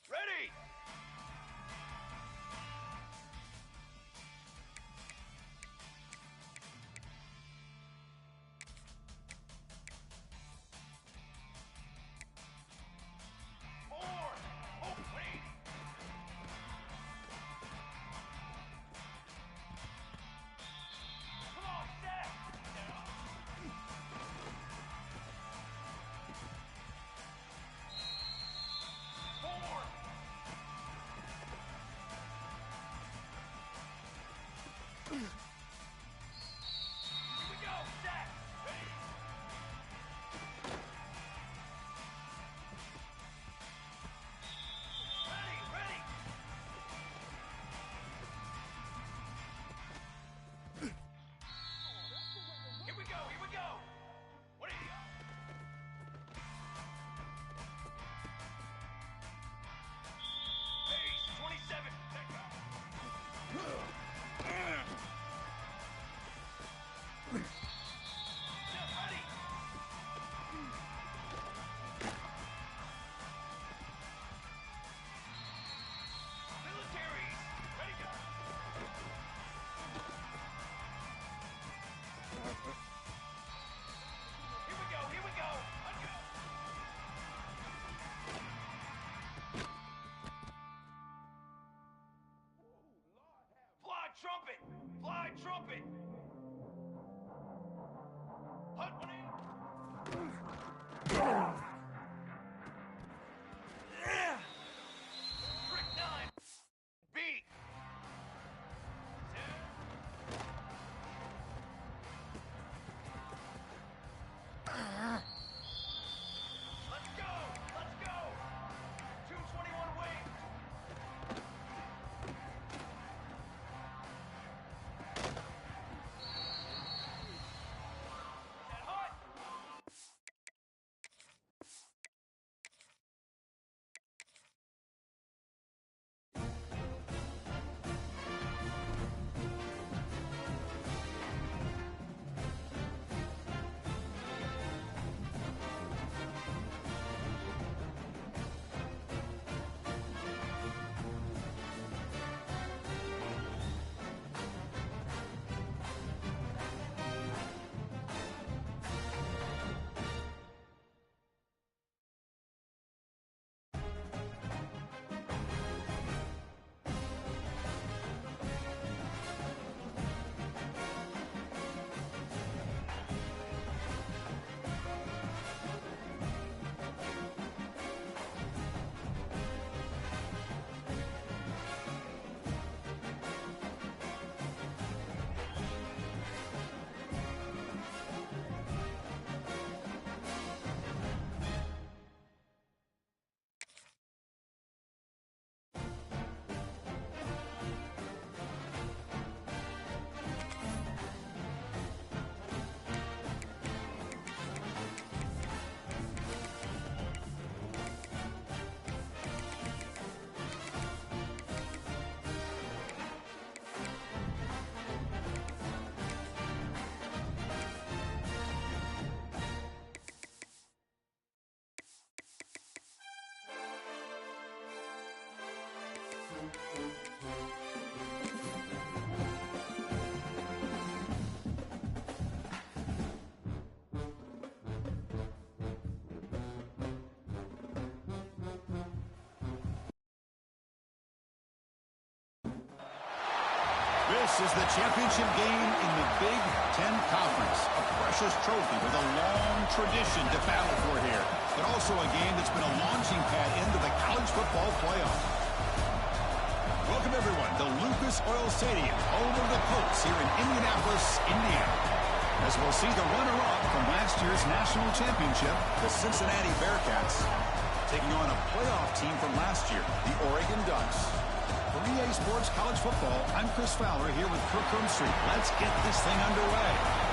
Ready! Forward! Oh, wait! Come on, set! Forward! Here we go, set! Ready? Ready, ready! Here we go, here we go! What are you? Pace, 27, take off. Set, ready! Militaries, ready, go! Here we go, here we go! Let's go! Fly trumpet! Fly trumpet! Hunt one in! Brick 9! Beat! 10! This is the championship game in the Big Ten Conference. A precious trophy with a long tradition to battle for here. But also a game that's been a launching pad into the college football playoff. Welcome, everyone, to Lucas Oil Stadium, home of the Colts here in Indianapolis, Indiana. As we'll see the runner-up from last year's national championship, the Cincinnati Bearcats, taking on a playoff team from last year, the Oregon Ducks. For EA Sports College Football, I'm Chris Fowler here with Kirk Street. Let's get this thing underway.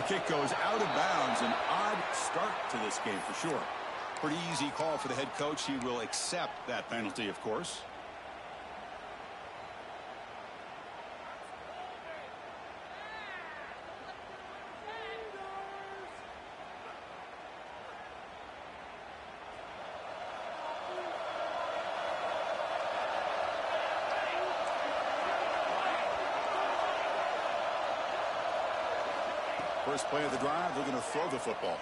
Kick goes out of bounds. An odd start to this game for sure. Pretty easy call for the head coach. He will accept that penalty, of course. First play of the drive, they're going to throw the football.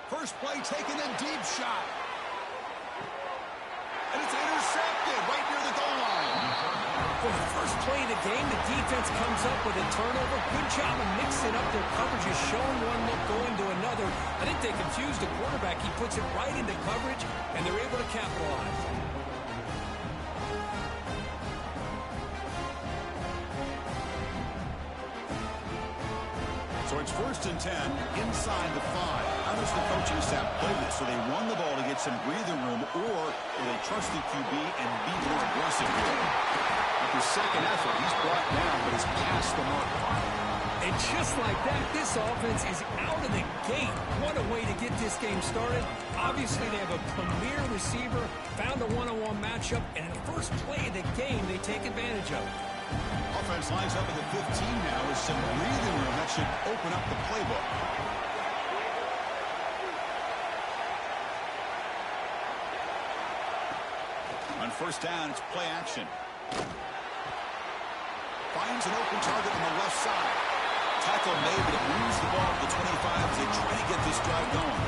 First play taken, a deep shot. And it's intercepted right near the goal line. For the first play of the game, the defense comes up with a turnover. Good job of mixing up their coverages, showing one look, going to another. I think they confused the quarterback. He puts it right into coverage, and they're able to capitalize. So it's 1st and 10 inside the 5. How does the coaching staff play this? So they run the ball to get some breathing room, or will they trust the QB and be more aggressive here? After second effort, he's brought down, but he's past the mark. And just like that, this offense is out of the gate. What a way to get this game started. Obviously, they have a premier receiver, found a one-on-one matchup, and in the first play of the game, they take advantage of it. Offense lines up at the 15 now with some breathing room. That should open up the playbook. On first down, it's play action. Finds an open target on the left side. Tackle made, but it moves the ball to the 25 as they try to get this drive going.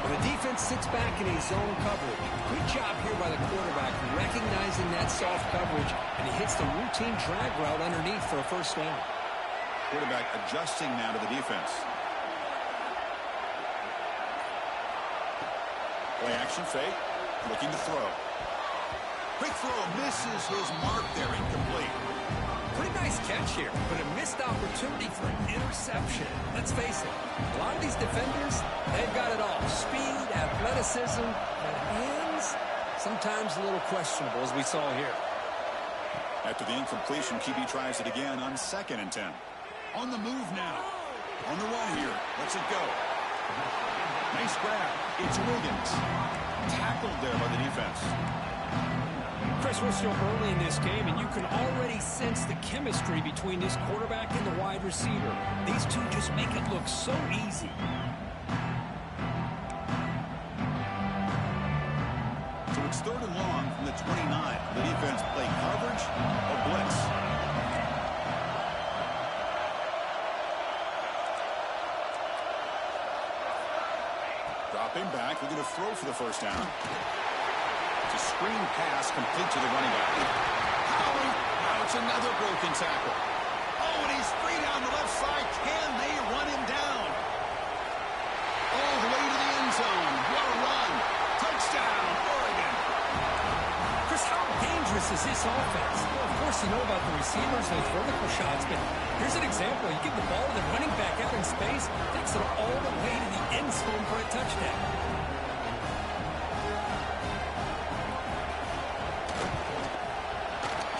When the defense sits back in his zone coverage, good job here by the quarterback recognizing that soft coverage, and he hits the routine drag route underneath for a first down. Quarterback adjusting now to the defense. Play action fake, looking to throw. Quick throw, misses his mark there, incomplete. Pretty nice catch here, but a missed opportunity for an interception. Let's face it, a lot of these defenders, they've got it all. Speed, athleticism, but hands, sometimes a little questionable, as we saw here. After the incompletion, QB tries it again on 2nd and 10. On the move now. On the run here. Let's it go. Nice grab. It's Wiggins. Tackled there by the defense. Chris, we're still early in this game, and you can already sense the chemistry between this quarterback and the wide receiver. These two just make it look so easy. So it's 3rd and long from the 29. The defense play coverage or blitz. Dropping back, we're going to throw for the first down. It's a screen pass complete to the running back. Now it's another broken tackle. Oh, and he's free down the left side. Can they run him down? All the way to the end zone. What a run. Touchdown, Oregon. Chris, how dangerous is this offense? Well, of course, you know about the receivers, those vertical shots, but here's an example. You give the ball to the running back out in space, takes it all the way to the end zone for a touchdown.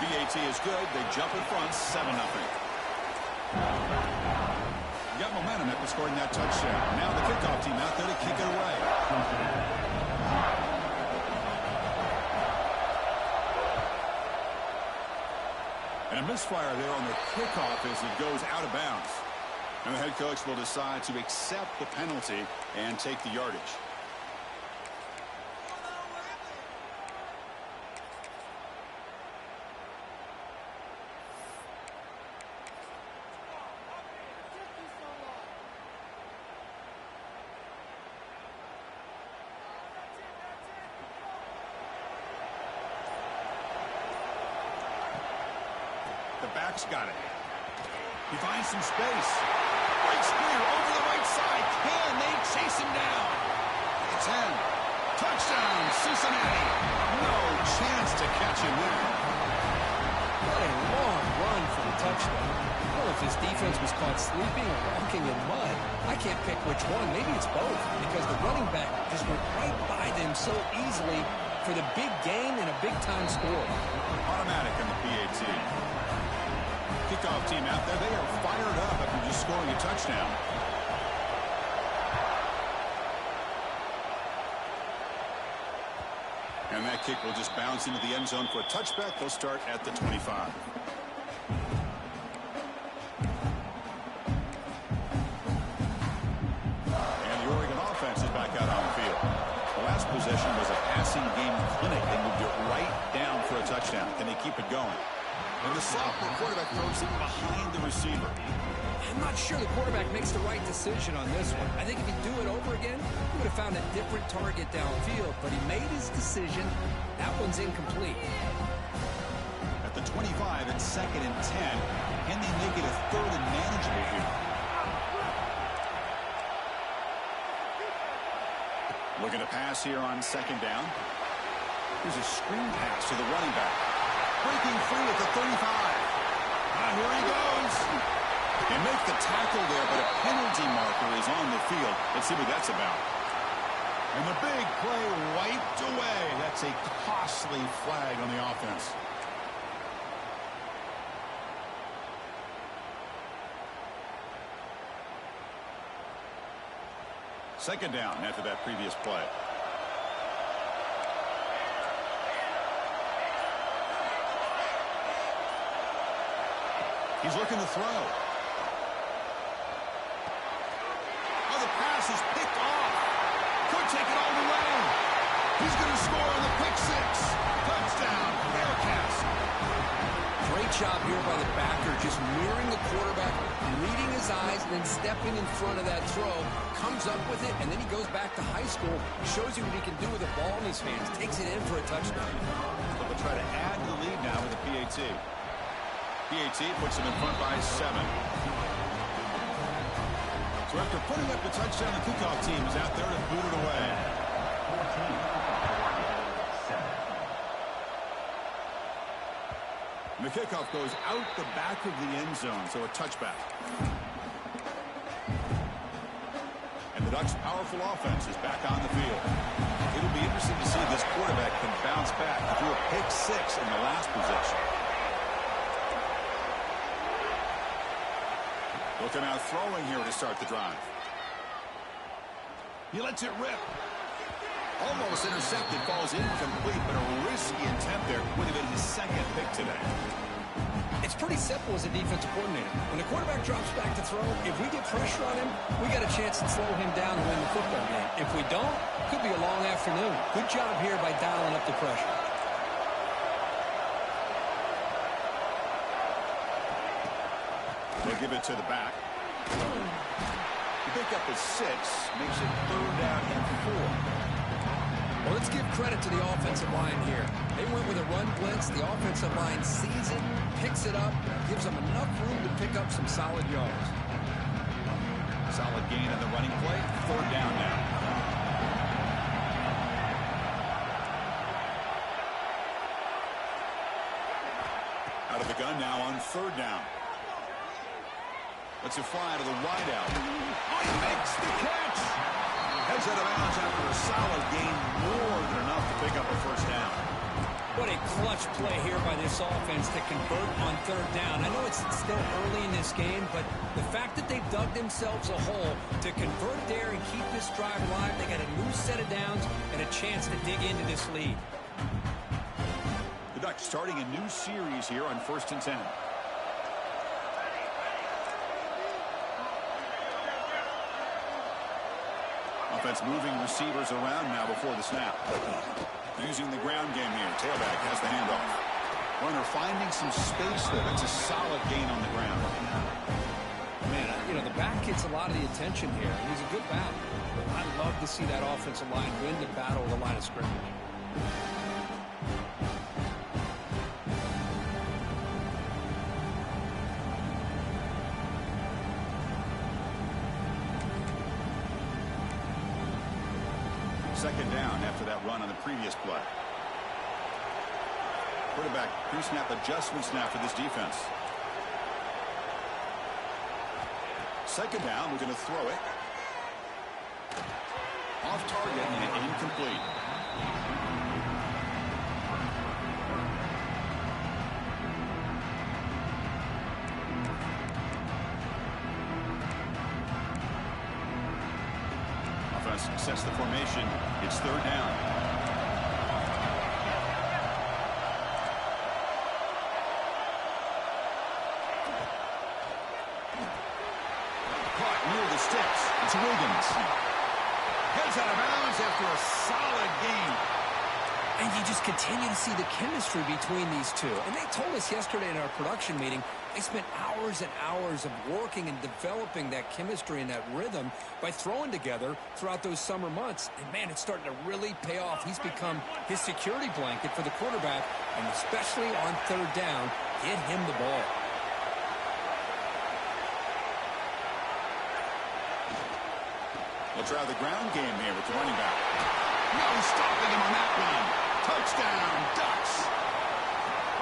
BAT is good. They jump in front, 7-0. Got momentum after scoring that touchdown. Now the kickoff team out there to kick it away. And a misfire there on the kickoff as it goes out of bounds. And the head coach will decide to accept the penalty and take the yardage. The back's got it. He finds some space. Breaks clear over the right side. Can they chase him down? It's in. Touchdown, Cincinnati. No chance to catch him there. What a long run for the touchdown. I don't know if this defense was caught sleeping or walking in mud. I can't pick which one. Maybe it's both, because the running back just went right by them so easily for the big gain and a big-time score. Automatic in the PAT. Kickoff team out there, they are fired up after just scoring a touchdown. And that kick will just bounce into the end zone for a touchback. They'll start at the 25. And the Oregon offense is back out on the field. The last possession was a passing game clinic. They moved it right down for a touchdown. Can they keep it going? And the sophomore quarterback throws it behind the receiver. I'm not sure the quarterback makes the right decision on this one. I think if he'd do it over again, he would have found a different target downfield. But he made his decision. That one's incomplete. At the 25, it's 2nd and 10. Can they make it a 3rd and manageable here? Looking to pass here on 2nd down. Here's a screen pass to the running back. Breaking free at the 35. Here he goes. They make the tackle there, but a penalty marker is on the field. Let's see what that's about. And the big play wiped away. That's a costly flag on the offense. Second down after that previous play. He's looking to throw. Oh, the pass is picked off. Could take it all the way. He's going to score on the pick six. Touchdown, Bearcats. Great job here by the backer, just mirroring the quarterback, reading his eyes, and then stepping in front of that throw. Comes up with it, and then he goes back to high school. Shows you what he can do with the ball in his hands. Takes it in for a touchdown. So they'll try to add to the lead now with the PAT. PAT puts them in front by 7. So after putting up the touchdown, the kickoff team is out there to boot it away. And the kickoff goes out the back of the end zone, so a touchback. And the Ducks' powerful offense is back on the field. It'll be interesting to see if this quarterback can bounce back. He threw a pick 6 in the last possession. Looking out throwing here to start the drive. He lets it rip. Almost intercepted, falls incomplete, but a risky attempt there. Would have been his 2nd pick today. It's pretty simple as a defensive coordinator. When the quarterback drops back to throw, if we get pressure on him, we got a chance to slow him down and win the football game. If we don't, could be a long afternoon. Good job here by dialing up the pressure. They'll give it to the back. The pickup is 6, makes it 3rd down and 4. Well, let's give credit to the offensive line here. They went with a run blitz. The offensive line sees it, picks it up, gives them enough room to pick up some solid yards. Solid gain on the running play. 3rd down now. Out of the gun now on 3rd down. Lets it fly to the wideout. Oh, he makes the catch! Heads out of bounds after a solid gain, more than enough to pick up a 1st down. What a clutch play here by this offense to convert on 3rd down. I know it's still early in this game, but the fact that they've dug themselves a hole to convert there and keep this drive alive, they got a new set of downs and a chance to dig into this lead. The Starting a new series here on 1st and 10. Offense moving receivers around now before the snap. Using the ground game here. Tailback has the handoff. Runner finding some space there. That's a solid gain on the ground. Man, you know, the back gets a lot of the attention here, and he's a good back. I love to see that offensive line win the battle of the line of scrimmage. Second down after that run on the previous play. Quarterback pre-snap adjustments now for this defense. Second down, we're going to throw it. Off target and incomplete. Offense sets the formation. It's third down. It's Wiggins. Gets out of bounds after a solid game. And you just continue to see the chemistry between these two. And they told us yesterday in our production meeting, they spent hours and hours of working and developing that chemistry and that rhythm by throwing together throughout those summer months. And, man, it's starting to really pay off. He's become his security blanket for the quarterback, and especially on third down, get him the ball. They'll try the ground game here with the running back. No stopping him on that one. Touchdown, Ducks.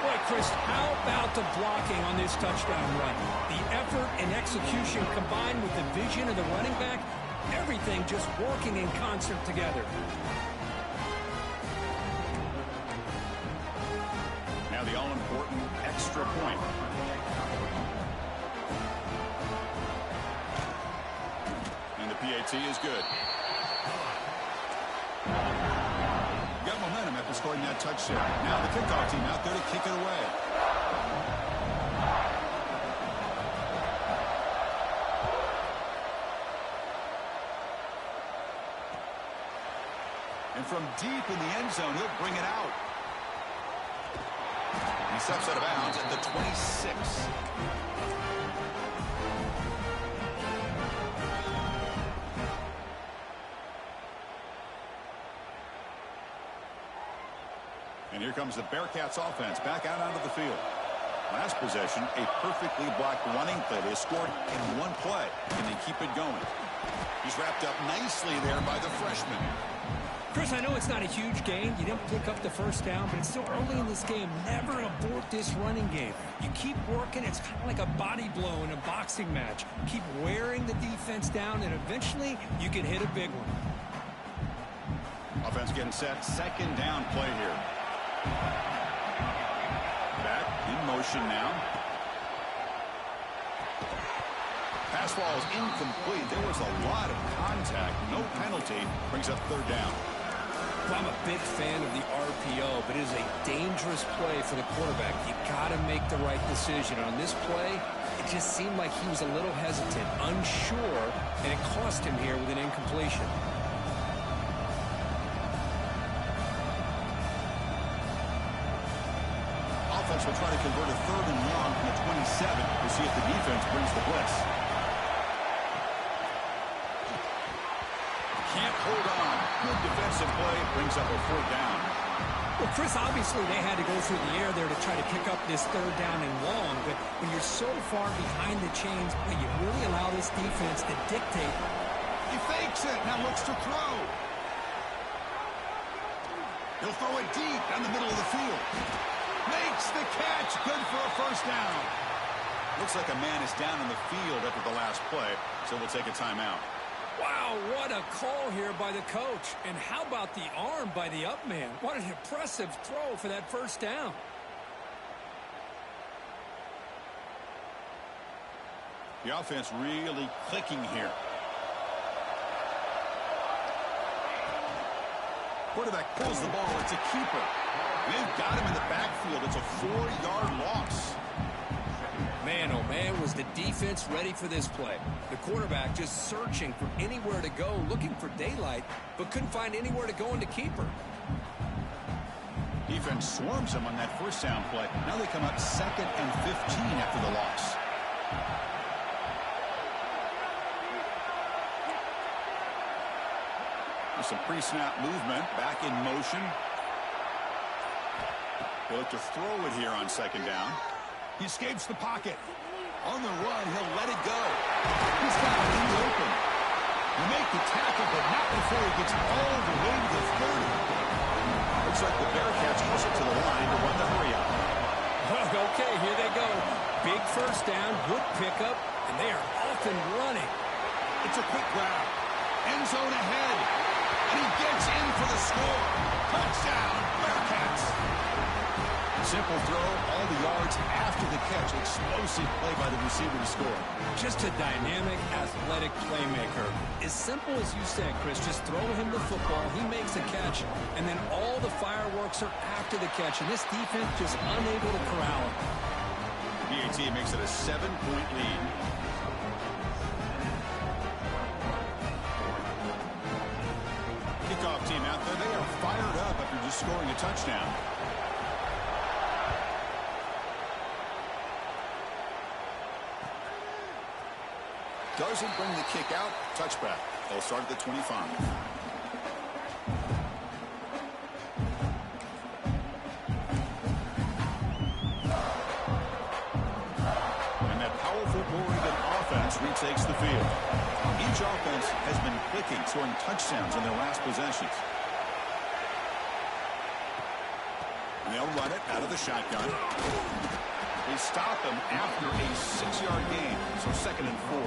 Boy, Chris, how about the blocking on this touchdown run? The effort and execution combined with the vision of the running back, everything just working in concert together. Now the all-important extra point. PAT is good. Got momentum after scoring that touchdown. Now the kickoff team out there to kick it away. And from deep in the end zone, he'll bring it out. He steps out of bounds at the 26. And here comes the Bearcats offense back out onto the field. Last possession, a perfectly blocked running play. They scored in one play, and they keep it going. He's wrapped up nicely there by the freshman. Chris, I know it's not a huge gain. You didn't pick up the first down, but it's still early in this game. Never abort this running game. You keep working. It's kind of like a body blow in a boxing match. Keep wearing the defense down, and eventually you can hit a big one. Offense getting set. Second down play here. Back in motion now. Pass ball is incomplete. There was a lot of contact. No penalty. Brings up third down. Well, I'm a big fan of the RPO, but it is a dangerous play for the quarterback. You got to make the right decision. On this play, it just seemed like he was a little hesitant, unsure, and it cost him here with an incompletion. Offense will try to convert a third and long from the 27. We'll see if the defense brings the blitz. Can't hold on. Good defensive play. Brings up a fourth down. Well, Chris, obviously they had to go through the air there to try to pick up this third down and long, but when you're so far behind the chains, you really allow this defense to dictate. He fakes it. Now looks to throw. He'll throw it deep down the middle of the field. Makes the catch. Good for a first down. Looks like a man is down in the field after the last play, so we'll take a timeout. Wow, what a call here by the coach. And how about the arm by the up man? What an impressive throw for that first down. The offense really clicking here. Quarterback pulls the ball. It's a keeper. They've got him in the backfield. It's a 4-yard loss. Man, oh man, was the defense ready for this play. The quarterback just searching for anywhere to go, looking for daylight, but couldn't find anywhere to go into keeper. Defense swarms him on that first down play. Now they come up 2nd and 15 after the loss. There's some pre-snap movement. Back in motion. They look to throw it here on 2nd down. He escapes the pocket. On the run, he'll let it go. He's got it in the open. He'll make the tackle, but not before he gets all the way to the 30. Looks like the Bearcats push it to the line to run the hurry up. Okay, here they go. Big first down, good pickup, and they are off and running. It's a quick grab. End zone ahead. And he gets in for the score. Touchdown, Bearcats. Simple throw, all the yards after the catch. Explosive play by the receiver to score. Just a dynamic, athletic playmaker. As simple as you said, Chris, just throw him the football, he makes a catch, and then all the fireworks are after the catch, and this defense just unable to corral him. BAT makes it a 7-point lead. Kickoff team out there, they are fired up after just scoring a touchdown. Doesn't bring the kick out. Touchback. They'll start at the 25. And that powerful Oregon offense retakes the field. Each offense has been clicking, scoring touchdowns in their last possessions. And they'll run it out of the shotgun. They stop him after a 6-yard gain, so 2nd and 4.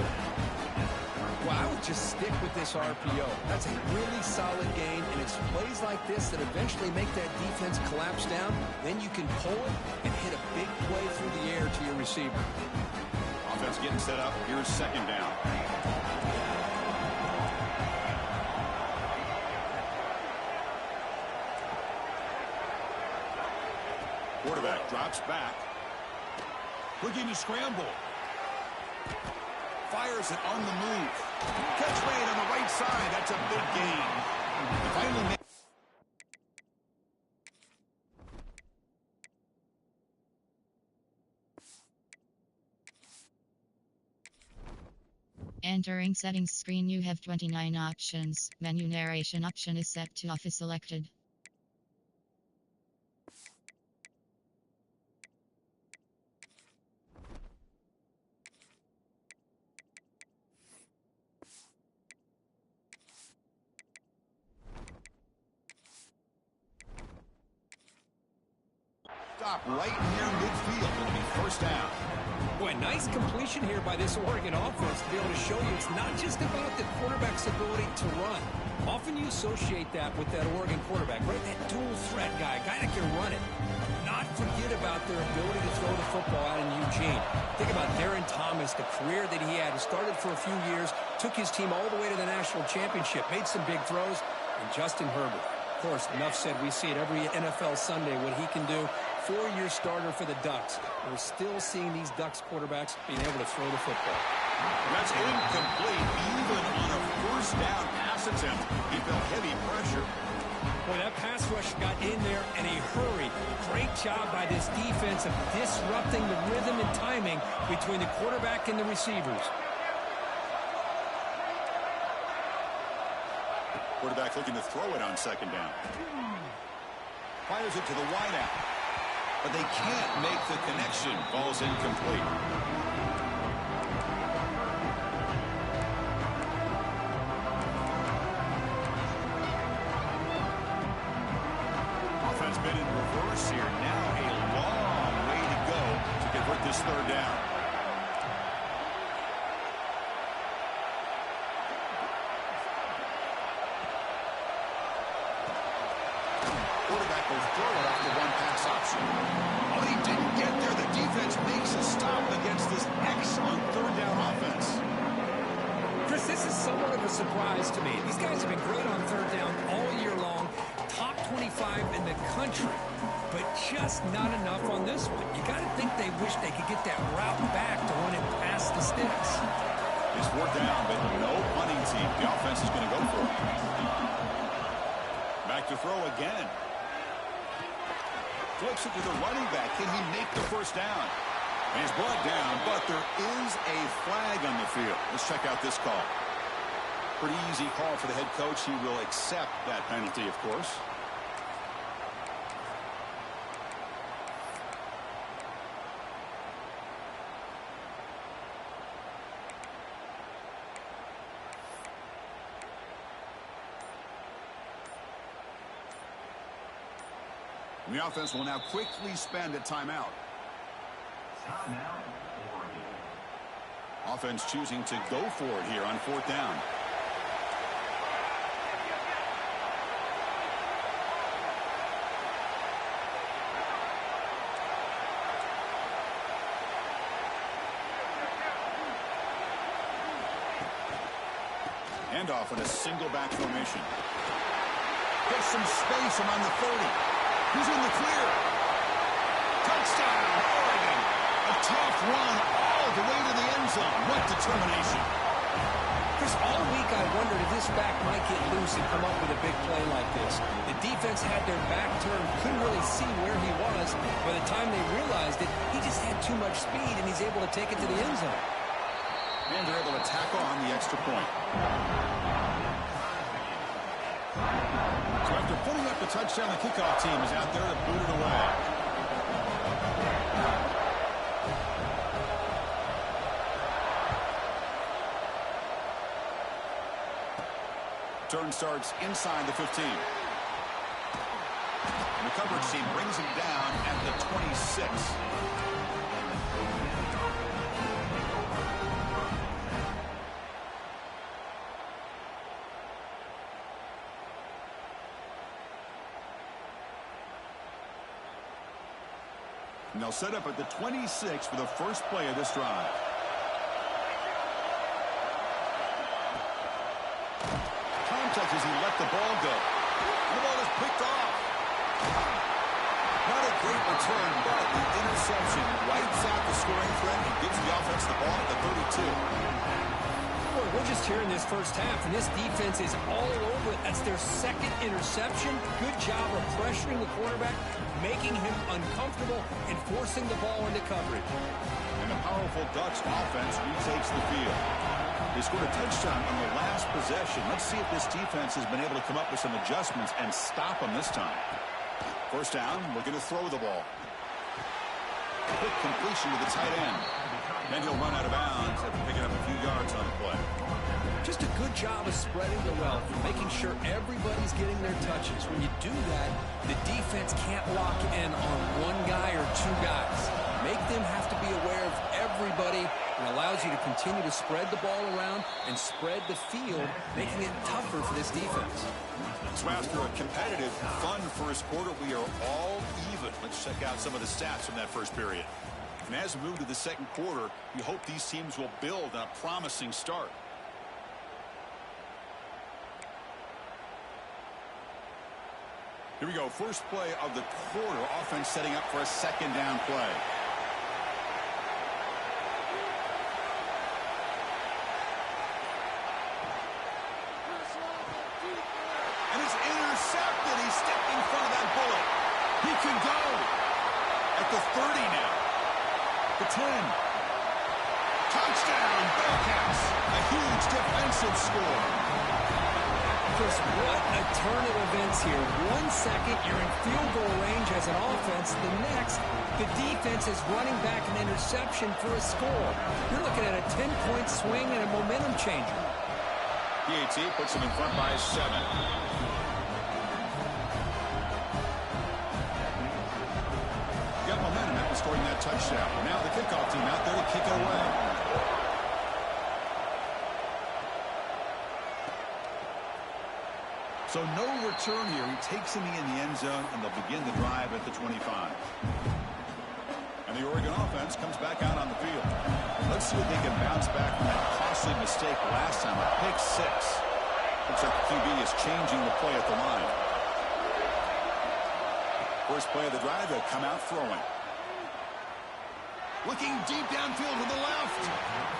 Well, I would just stick with this RPO. That's a really solid gain, and it's plays like this that eventually make that defense collapse down. Then you can pull it and hit a big play through the air to your receiver. Offense getting set up. Here's 2nd down. Quarterback drops back. Looking to scramble. Fires it on the move. Catch made on the right side. That's a big gain. Finally Entering settings screen, you have 29 options. Menu narration option is set to off is selected. stop right near midfield. It'll be 1st down. Boy, nice completion here by this Oregon offense to be able to show you it's not just about the quarterback's ability to run. Often you associate that with that Oregon quarterback, right? That dual threat guy that can run it. Not forget about their ability to throw the football out in Eugene. Think about Darren Thomas, the career that he had. He started for a few years, took his team all the way to the national championship, made some big throws, and Justin Herbert. Of course, enough said, we see it every NFL Sunday, what he can do. 4-year starter for the Ducks. We're still seeing these Ducks quarterbacks being able to throw the football. That's incomplete. Even on a 1st down pass attempt, he felt heavy pressure. Boy, that pass rush got in there in a hurry. Great job by this defense of disrupting the rhythm and timing between the quarterback and the receivers. Quarterback looking to throw it on 2nd down. Fires it to the wideout. But they can't make the connection. Ball's incomplete. Offense been in reverse here. Now a long way to go to convert this 3rd down. Quarterback will throw it off the one-pass option. Oh, he didn't get there. The defense makes a stop against this excellent 3rd down offense. Chris, this is somewhat of a surprise to me. These guys have been great on 3rd down all year long. Top 25 in the country. but just not enough on this one. You got to think they wish they could get that route back to run it past the sticks. It's fourth down, but no punting team. The offense is going to go for it. Back to throw again. Flips it to the running back. Can he make the first down? And he's brought down, but there is a flag on the field. Let's check out this call. Pretty easy call for the head coach. He will accept that penalty, of course. The offense will now quickly spend a timeout. Offense choosing to go for it here on fourth down. Handoff in a single back formation. Gets some space around the 30. He's in the clear. Touchdown, Oregon. A tough run all the way to the end zone. What determination. Chris, all week I wondered if this back might get loose and come up with a big play like this. The defense had their back turned, couldn't really see where he was. By the time they realized it, he just had too much speed, and he's able to take it to the end zone. And they're able to tack on the extra point. So after putting up the touchdown, the kickoff team is out there to boot it away. Turn starts inside the 15. And the coverage team brings him down at the 26. And they'll set up at the 26 for the first play of this drive. Contact as he let the ball go. And the ball is picked off. Not a great return, but the interception wipes out the scoring threat and gives the offense the ball at the 32. Boy, we're just here in this first half, and this defense is all over it. That's their second interception. Good job of pressuring the quarterback, making him uncomfortable, and forcing the ball into coverage. And the powerful Ducks offense retakes the field. They scored a touchdown on the last possession. Let's see if this defense has been able to come up with some adjustments and stop them this time. First down, we're going to throw the ball. Quick completion to the tight end. Then he'll run out of bounds after picking up a few yards on the play. Just a good job of spreading the wealth, making sure everybody's getting their touches. When you do that, the defense can't lock in on one guy or two guys. Make them have to be aware of everybody, and allows you to continue to spread the ball around and spread the field, making it tougher for this defense. So after a competitive, fun first quarter, we are all even. Let's check out some of the stats from that first period. And as we move to the second quarter, we hope these teams will build on a promising start. Here we go. First play of the quarter. Offense setting up for a second down play. And it's intercepted. He stepped in front of that bullet. He can go at the 30 now. The 10. Touchdown, Bearcats. A huge defensive score. Chris, what a turn of events here. 1 second, you're in field goal range as an offense. The next, the defense is running back an interception for a score. You're looking at a 10-point swing and a momentum changer. PAT puts him in front by 7. Got momentum after scoring that touchdown. Now the kickoff team out there to kick it away. So no return here. He takes him in the end zone, and they'll begin the drive at the 25. And the Oregon offense comes back out on the field. Let's see if they can bounce back from that costly mistake last time, a pick 6. Looks like the QB is changing the play at the line. First play of the drive, they'll come out throwing. Looking deep downfield to the left.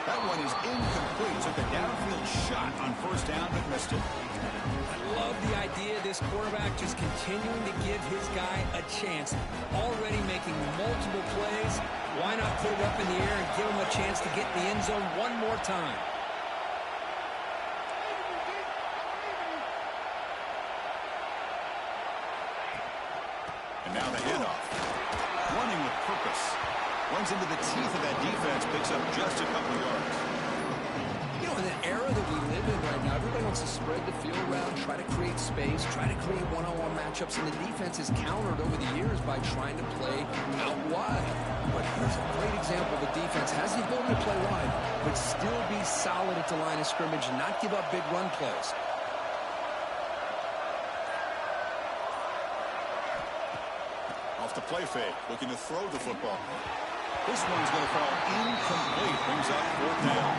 That one is incomplete. Took a downfield shot on first down, but missed it. I love the idea of this quarterback just continuing to give his guy a chance. Already making multiple plays. Why not put it up in the air and give him a chance to get in the end zone one more time? And now the handoff. Running with purpose. Runs into the teeth of that defense, picks up just a couple yards. You know, in the era that we live in right now, everybody wants to spread the field around, try to create space, try to create one-on-one matchups, and the defense is countered over the years by trying to play out wide. But here's a great example of a defense has the ability to play wide, but still be solid at the line of scrimmage and not give up big run plays. Off the play fake, looking to throw the football. This one's going to fall incomplete. Brings up fourth down.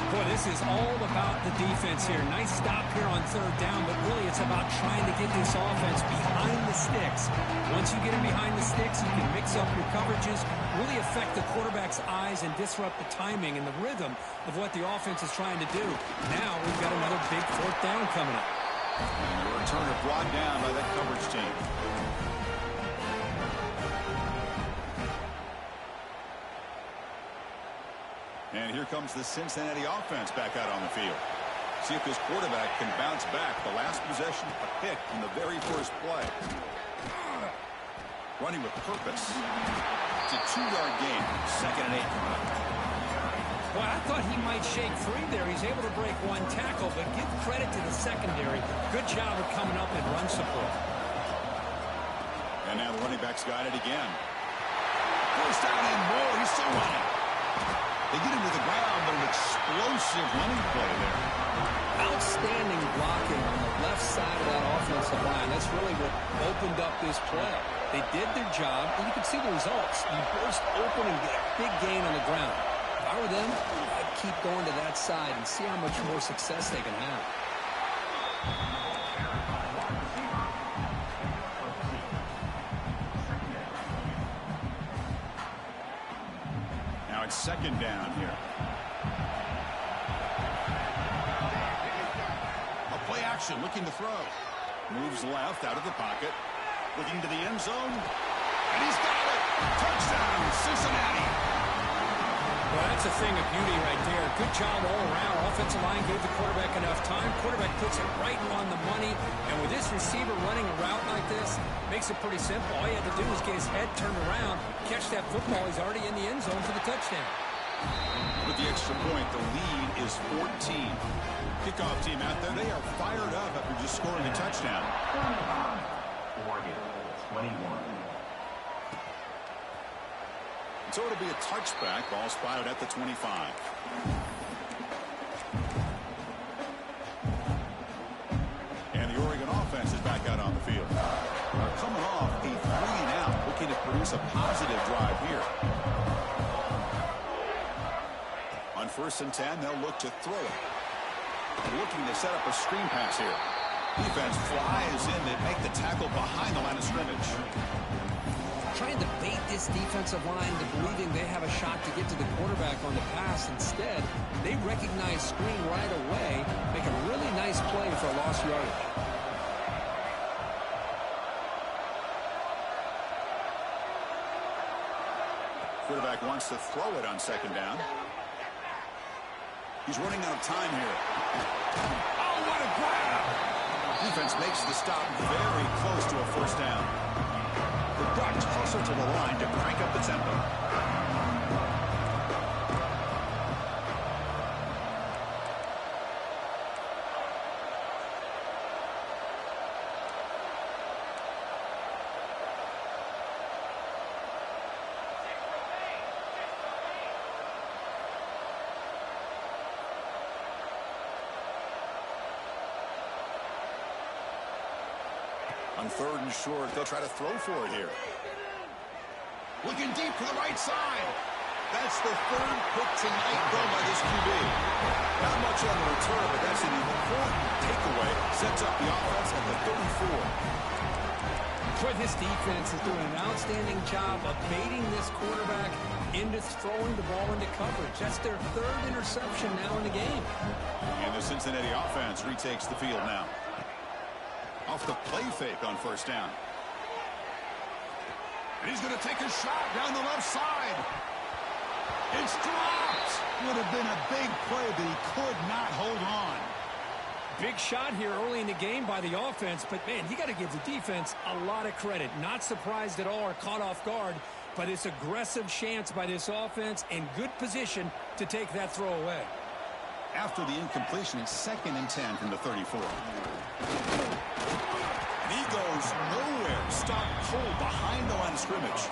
Boy, this is all about the defense here. Nice stop here on third down, but really it's about trying to get this offense behind the sticks. Once you get him behind the sticks, you can mix up your coverages, really affect the quarterback's eyes and disrupt the timing and the rhythm of what the offense is trying to do. Now we've got another big fourth down coming up. And the returner brought down by that coverage team. And here comes the Cincinnati offense back out on the field. See if this quarterback can bounce back. The last possession, a pick in the very first play. Running with purpose. It's a 2-yard gain. 2nd and 8 coming up. Well, I thought he might shake free there. He's able to break one tackle, but give credit to the secondary. Good job of coming up and run support. And now the running back's got it again. First down and more. He's still running. They get him to the ground, but an explosive running play there. Outstanding blocking on the left side of that offensive line. That's really what opened up this play. They did their job, and you can see the results. You burst open and get a big gain on the ground. If I were them, I'd keep going to that side and see how much more success they can have. It's 2nd down here. A play action, looking to throw. Moves left out of the pocket. Looking to the end zone. And he's got it. Touchdown, Cincinnati. Well, that's a thing of beauty right there. Good job all around. Offensive line gave the quarterback enough time. Quarterback puts it right on the money. And with this receiver running a route like this, makes it pretty simple. All you had to do was get his head turned around, catch that football. He's already in the end zone for the touchdown. With the extra point, the lead is 14. Kickoff team out there, they are fired up after just scoring a touchdown. Oregon, 21. So it'll be a touchback. Ball spotted at the 25. And the Oregon offense is back out on the field. They're coming off a 3-and-out, looking to produce a positive drive here. On 1st and 10, they'll look to throw it. Looking to set up a screen pass here. Defense flies in to make the tackle behind the line of scrimmage. Trying to bait this defensive line to believing they have a shot to get to the quarterback on the pass. Instead, they recognize screen right away, make a really nice play for lost yardage. Quarterback wants to throw it on 2nd down. He's running out of time here. Oh, what a grab! Defense makes the stop very close to a 1st down. They're brought closer to the line to crank up the tempo. On 3rd and short, they'll try to throw for it here. Looking deep for the right side. That's the 3rd pick tonight thrown by this QB. Not much on the return, but that's an important takeaway. Sets up the offense at the 34. Boy, this defense is doing an outstanding job of baiting this quarterback into throwing the ball into coverage. That's their third interception now in the game. And the Cincinnati offense retakes the field now. Off the play fake on first down. And he's going to take a shot down the left side. It's dropped. Would have been a big play, but he could not hold on. Big shot here early in the game by the offense, but, man, you got to give the defense a lot of credit. Not surprised at all or caught off guard, but it's aggressive chance by this offense in good position to take that throw away. After the incompletion, it's 2nd and 10 from the 34. And he goes nowhere. Stopped cold behind the line of scrimmage.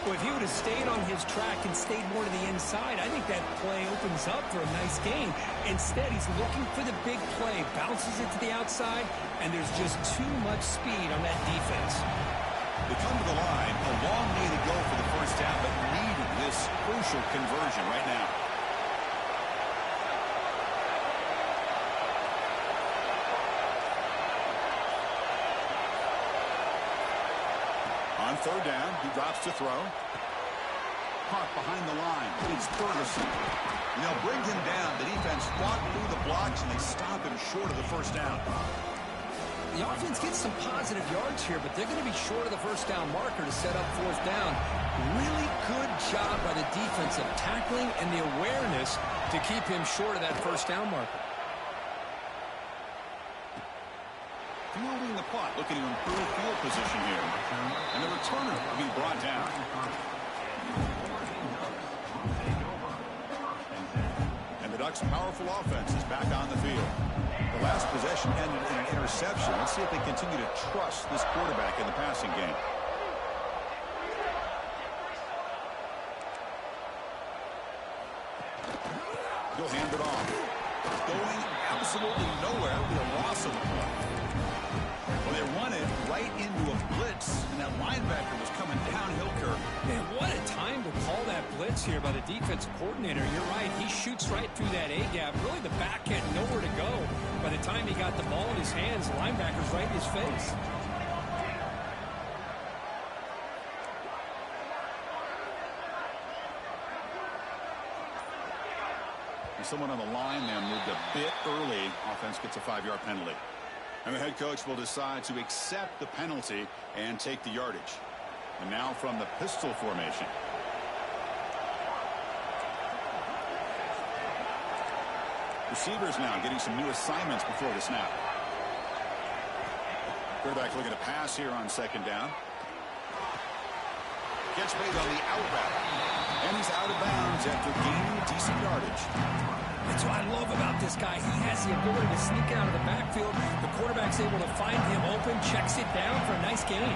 Well, if he would have stayed on his track and stayed more to the inside, I think that play opens up for a nice gain. Instead, he's looking for the big play, bounces it to the outside, and there's just too much speed on that defense. They come to the line, a long way to go for the first down, but needing this crucial conversion right now. On third down, he drops to throw. Caught behind the line. It's Ferguson. And they'll bring him down. The defense fought through the blocks, and they stop him short of the first down. The offense gets some positive yards here, but they're going to be short of the first down marker to set up fourth down. Really good job by the defense of tackling and the awareness to keep him short of that first down marker. Fielding the punt, looking to improve field position here. And the returner will be brought down. And the Ducks' powerful offense is back on the field. The last possession ended in an interception. Let's see if they continue to trust this quarterback in the passing game. He'll hand it off. Going absolutely nowhere. It'll be a loss of the play. Well, they run it right into a blitz, and that linebacker was coming downhill curve. Man, what a time to call that blitz here by the defensive coordinator. You're right. He shoots right through that A-gap. Really, the back had nowhere to go. By the time he got the ball in his hands, the linebacker's right in his face. And someone on the line there moved a bit early. Offense gets a 5-yard penalty. And the head coach will decide to accept the penalty and take the yardage. And now from the pistol formation. Receivers now getting some new assignments before the snap. Quarterback looking to pass here on second down. Gets made on the out route. And he's out of bounds after gaining decent yardage. That's what I love about this guy. He has the ability to sneak out of the backfield. The quarterback's able to find him open, checks it down for a nice gain.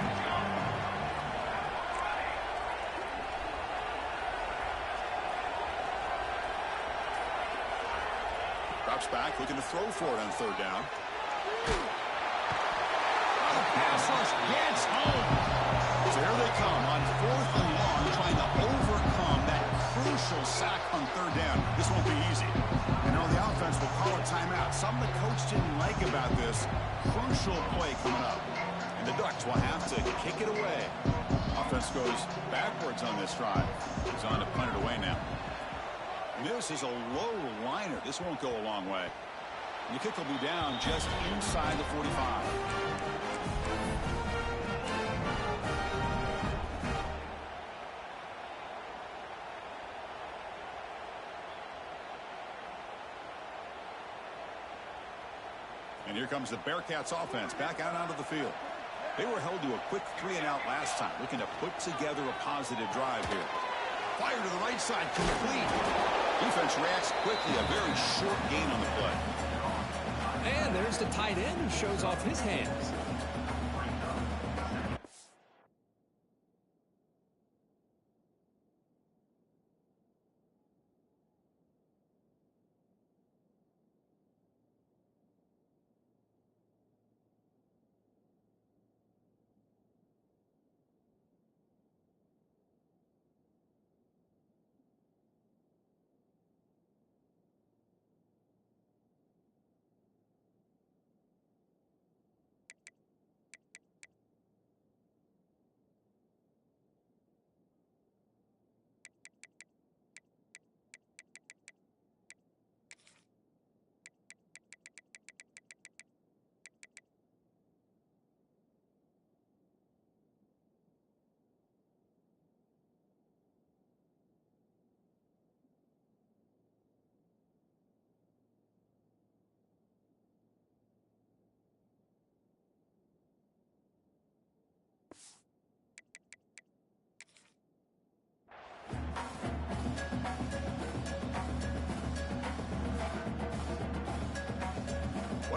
Drops back, looking to throw for it on third down. The pass rush gets home. So here they come on fourth and long, trying to overcome that crucial sack on third down. This won't be easy. And now the offense will call a timeout. Something the coach didn't like about this crucial play coming up. And the Ducks will have to kick it away. Offense goes backwards on this drive. He's on to punt it away now. And this is a low liner. This won't go a long way. And the kick will be down just inside the 45. And here comes the Bearcats offense back out onto the field. They were held to a quick 3-and-out last time, looking to put together a positive drive here. Fire to the right side, complete. Defense reacts quickly, a very short gain on the play. And there's the tight end who shows off his hands.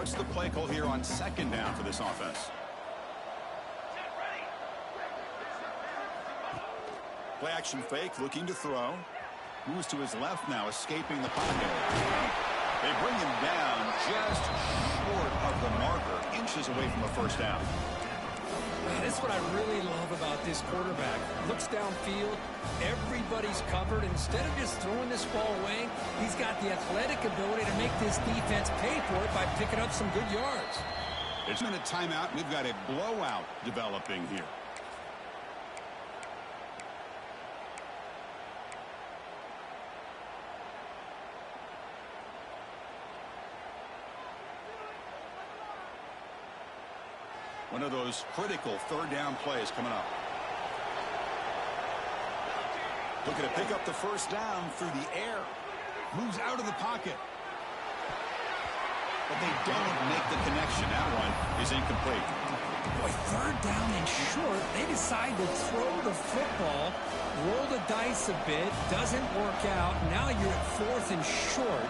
What's the play call here on second down for this offense? Get ready. Play action fake, looking to throw. Moves to his left now, escaping the pocket. They bring him down just short of the marker, inches away from a first down. Man, this is what I really love about this quarterback. Looks downfield, everybody's covered. Instead of just throwing this ball away, he's got the athletic ability to make this defense pay for it by picking up some good yards. It's been a timeout. We've got a blowout developing here. One of those critical third down plays coming up. Looking to pick up the first down through the air. Moves out of the pocket. But they don't make the connection. That one is incomplete. Boy, third down and short. They decide to throw the football, roll the dice a bit, doesn't work out. Now you're at fourth and short.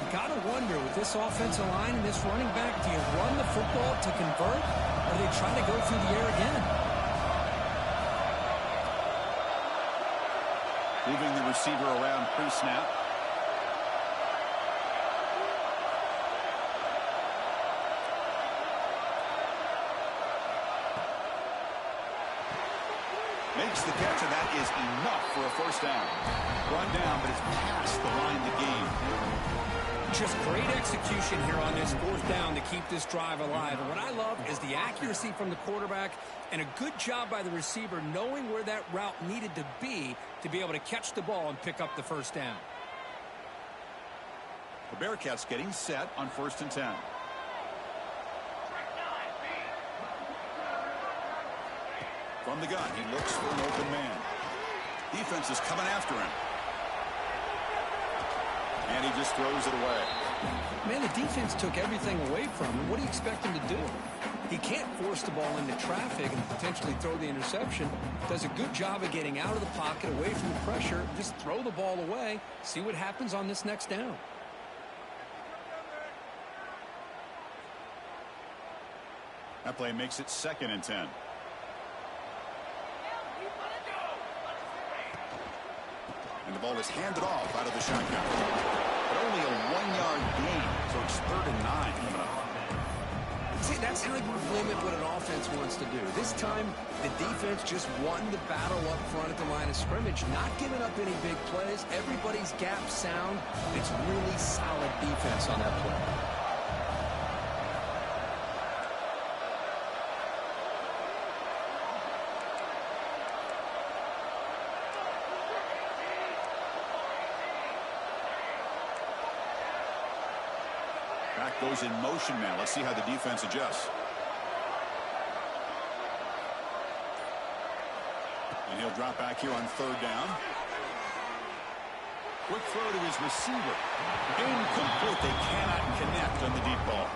You got to wonder, with this offensive line and this running back, do you run the football to convert, or do they try to go through the air again? Moving the receiver around pre-snap. Makes the catch, and that is enough for a first down. Run down, but it's past the line to gain. Just great execution here on this fourth down to keep this drive alive. And what I love is the accuracy from the quarterback and a good job by the receiver knowing where that route needed to be able to catch the ball and pick up the first down. The Bearcats getting set on 1st and 10. From the gun, he looks for an open man. Defense is coming after him. And he just throws it away. Man, the defense took everything away from him. What do you expect him to do? He can't force the ball into traffic and potentially throw the interception. Does a good job of getting out of the pocket, away from the pressure. Just throw the ball away. See what happens on this next down. That play makes it 2nd and 10. And the ball is handed off out of the shotgun. But only a 1-yard gain, so it's 3rd and 9 coming up. See, that's how you limit what an offense wants to do. This time, the defense just won the battle up front at the line of scrimmage, not giving up any big plays. Everybody's gap sound. It's really solid defense on that play. Back goes in motion now. Let's see how the defense adjusts. And he'll drop back here on 3rd down. Quick throw to his receiver. Incomplete. They cannot connect on the deep ball.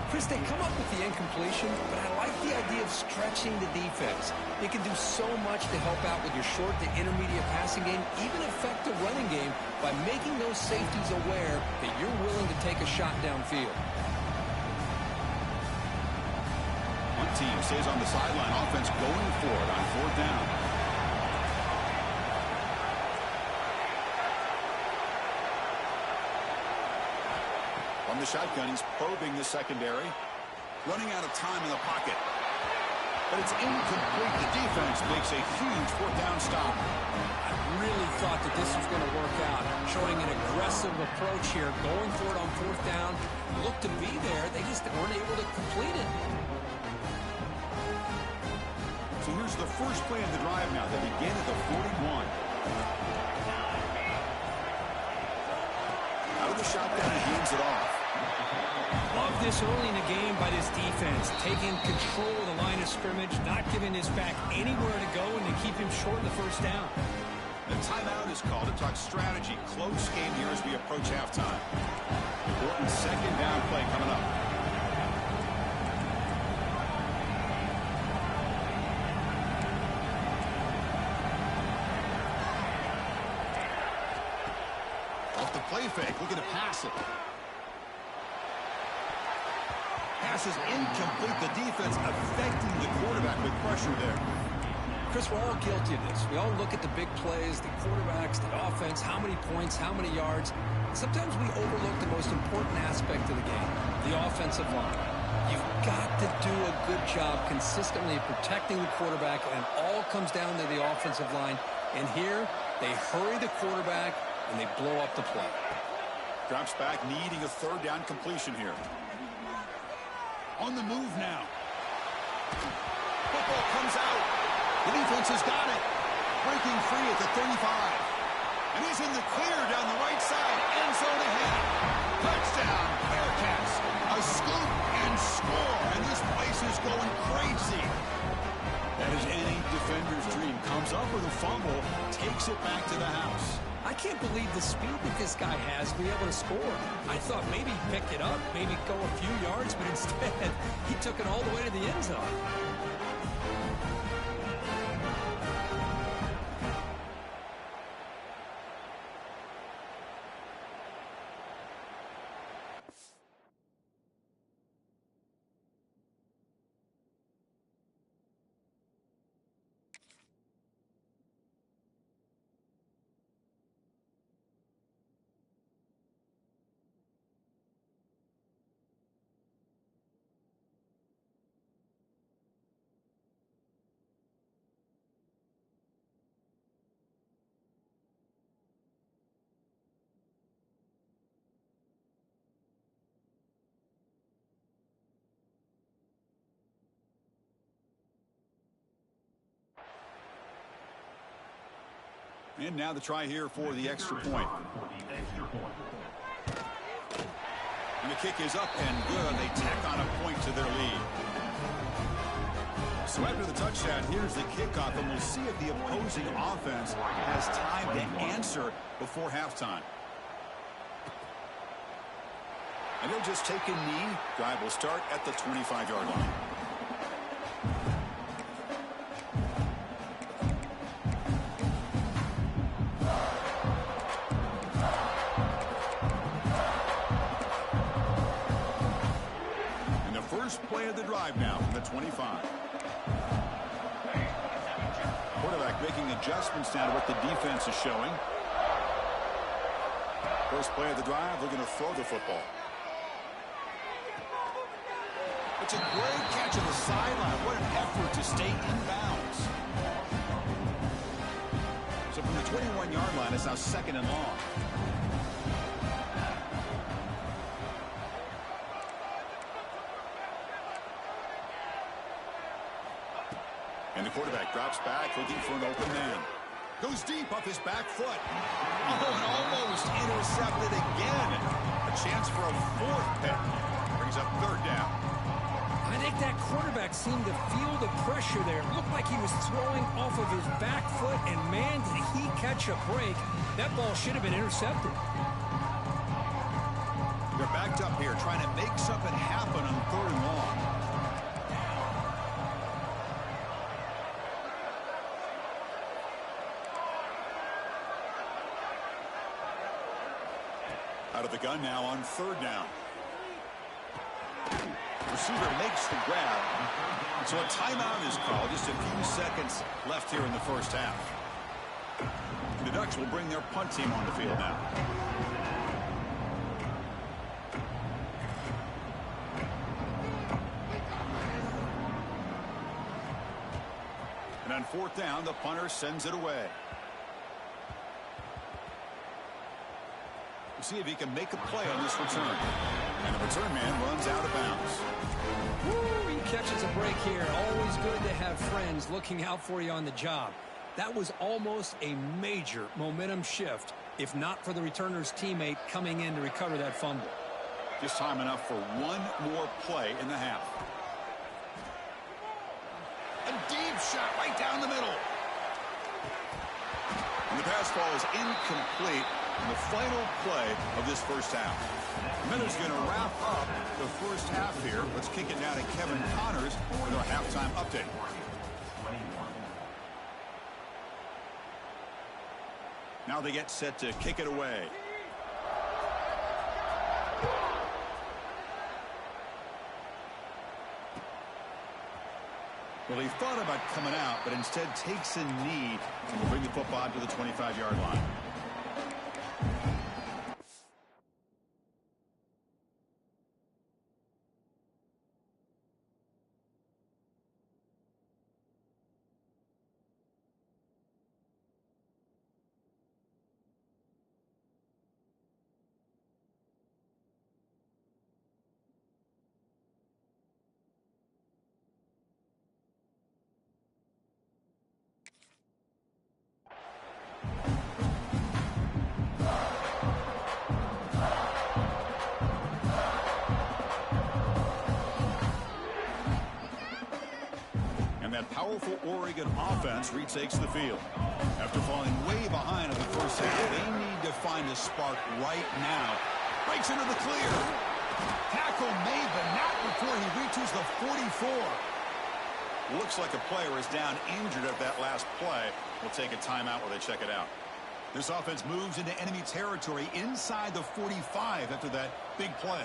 Chris, they come up with the incompletion, but I like the idea of stretching the defense. They can do so much to help out with your short to intermediate passing game, even affect the running game by making those safeties aware that you're willing to take a shot downfield. One team stays on the sideline. Offense going for it on 4th down. From the shotgun, he's probing the secondary. Running out of time in the pocket. But it's incomplete. The defense makes a huge 4th down stop. I really thought that this was going to work out. Showing an aggressive approach here. Going for it on 4th down. Looked to be there. They just weren't able to complete it. So here's the first play of the drive now. They begin at the 41. Out of the shotgun, he hands it off. Love this early in the game by this defense. Taking control of the line of scrimmage, not giving this back anywhere to go, and to keep him short in the first down. The timeout is called to talk strategy. Close game here as we approach halftime. Important 2nd down play coming up. Off the play fake, looking to pass it. pass is incomplete. The defense affecting the quarterback with pressure there. Chris, we're all guilty of this. We all look at the big plays, the quarterbacks, the offense, how many points, how many yards. Sometimes we overlook the most important aspect of the game, the offensive line. You've got to do a good job consistently protecting the quarterback, and it all comes down to the offensive line. And here, they hurry the quarterback, and they blow up the play. Drops back, needing a third down completion here. On the move now. Football comes out. The defense has got it. Breaking free at the 35. And he's in the clear down the right side. End zone ahead. Touchdown, Bearcats. A scoop and score. And this place is going crazy. That is any defender's dream. Comes up with a fumble, takes it back to the house. I can't believe the speed that this guy has to be able to score. I thought maybe he'd pick it up, maybe go a few yards, but instead, he took it all the way to the end zone. And now the try here for the extra point. And the kick is up and good. They tack on a point to their lead. So after the touchdown, here's the kickoff, and we'll see if the opposing offense has time to answer before halftime. And they'll just take a knee. Drive will start at the 25-yard line. Play of the drive now from the 25. Quarterback making adjustments now to what the defense is showing. First play of the drive, looking to throw the football. It's a great catch on the sideline. What an effort to stay in bounds. So from the 21-yard line, it's now second and long. And the quarterback drops back, looking for an open man. Goes deep off his back foot. Oh, and almost intercepted again. A chance for a fourth pick. Brings up third down. I think that quarterback seemed to feel the pressure there. It looked like he was throwing off of his back foot, and man, did he catch a break. That ball should have been intercepted. They're backed up here, trying to make something happen on third and long. Out of the gun now on third down. Receiver makes the grab. So a timeout is called. Just a few seconds left here in the first half. The Ducks will bring their punt team on the field now. And on fourth down, the punter sends it away. We'll see if he can make a play on this return. And the return man runs out of bounds. Woo, he catches a break here. Always good to have friends looking out for you on the job. That was almost a major momentum shift, if not for the returner's teammate coming in to recover that fumble. Just time enough for one more play in the half. A deep shot right down the middle. And the pass ball is incomplete. The final play of this first half. Miller's going to wrap up the first half here. Let's kick it now to Kevin Connors with our halftime update. Now they get set to kick it away. Well, he thought about coming out, but instead takes a knee and will bring the football to the 25-yard line. That powerful Oregon offense retakes the field. After falling way behind in the first half, they need to find a spark right now. Breaks into the clear. Tackle made, but not before he reaches the 44. Looks like a player is down injured at that last play. We'll take a timeout while they check it out. This offense moves into enemy territory inside the 45 after that big play.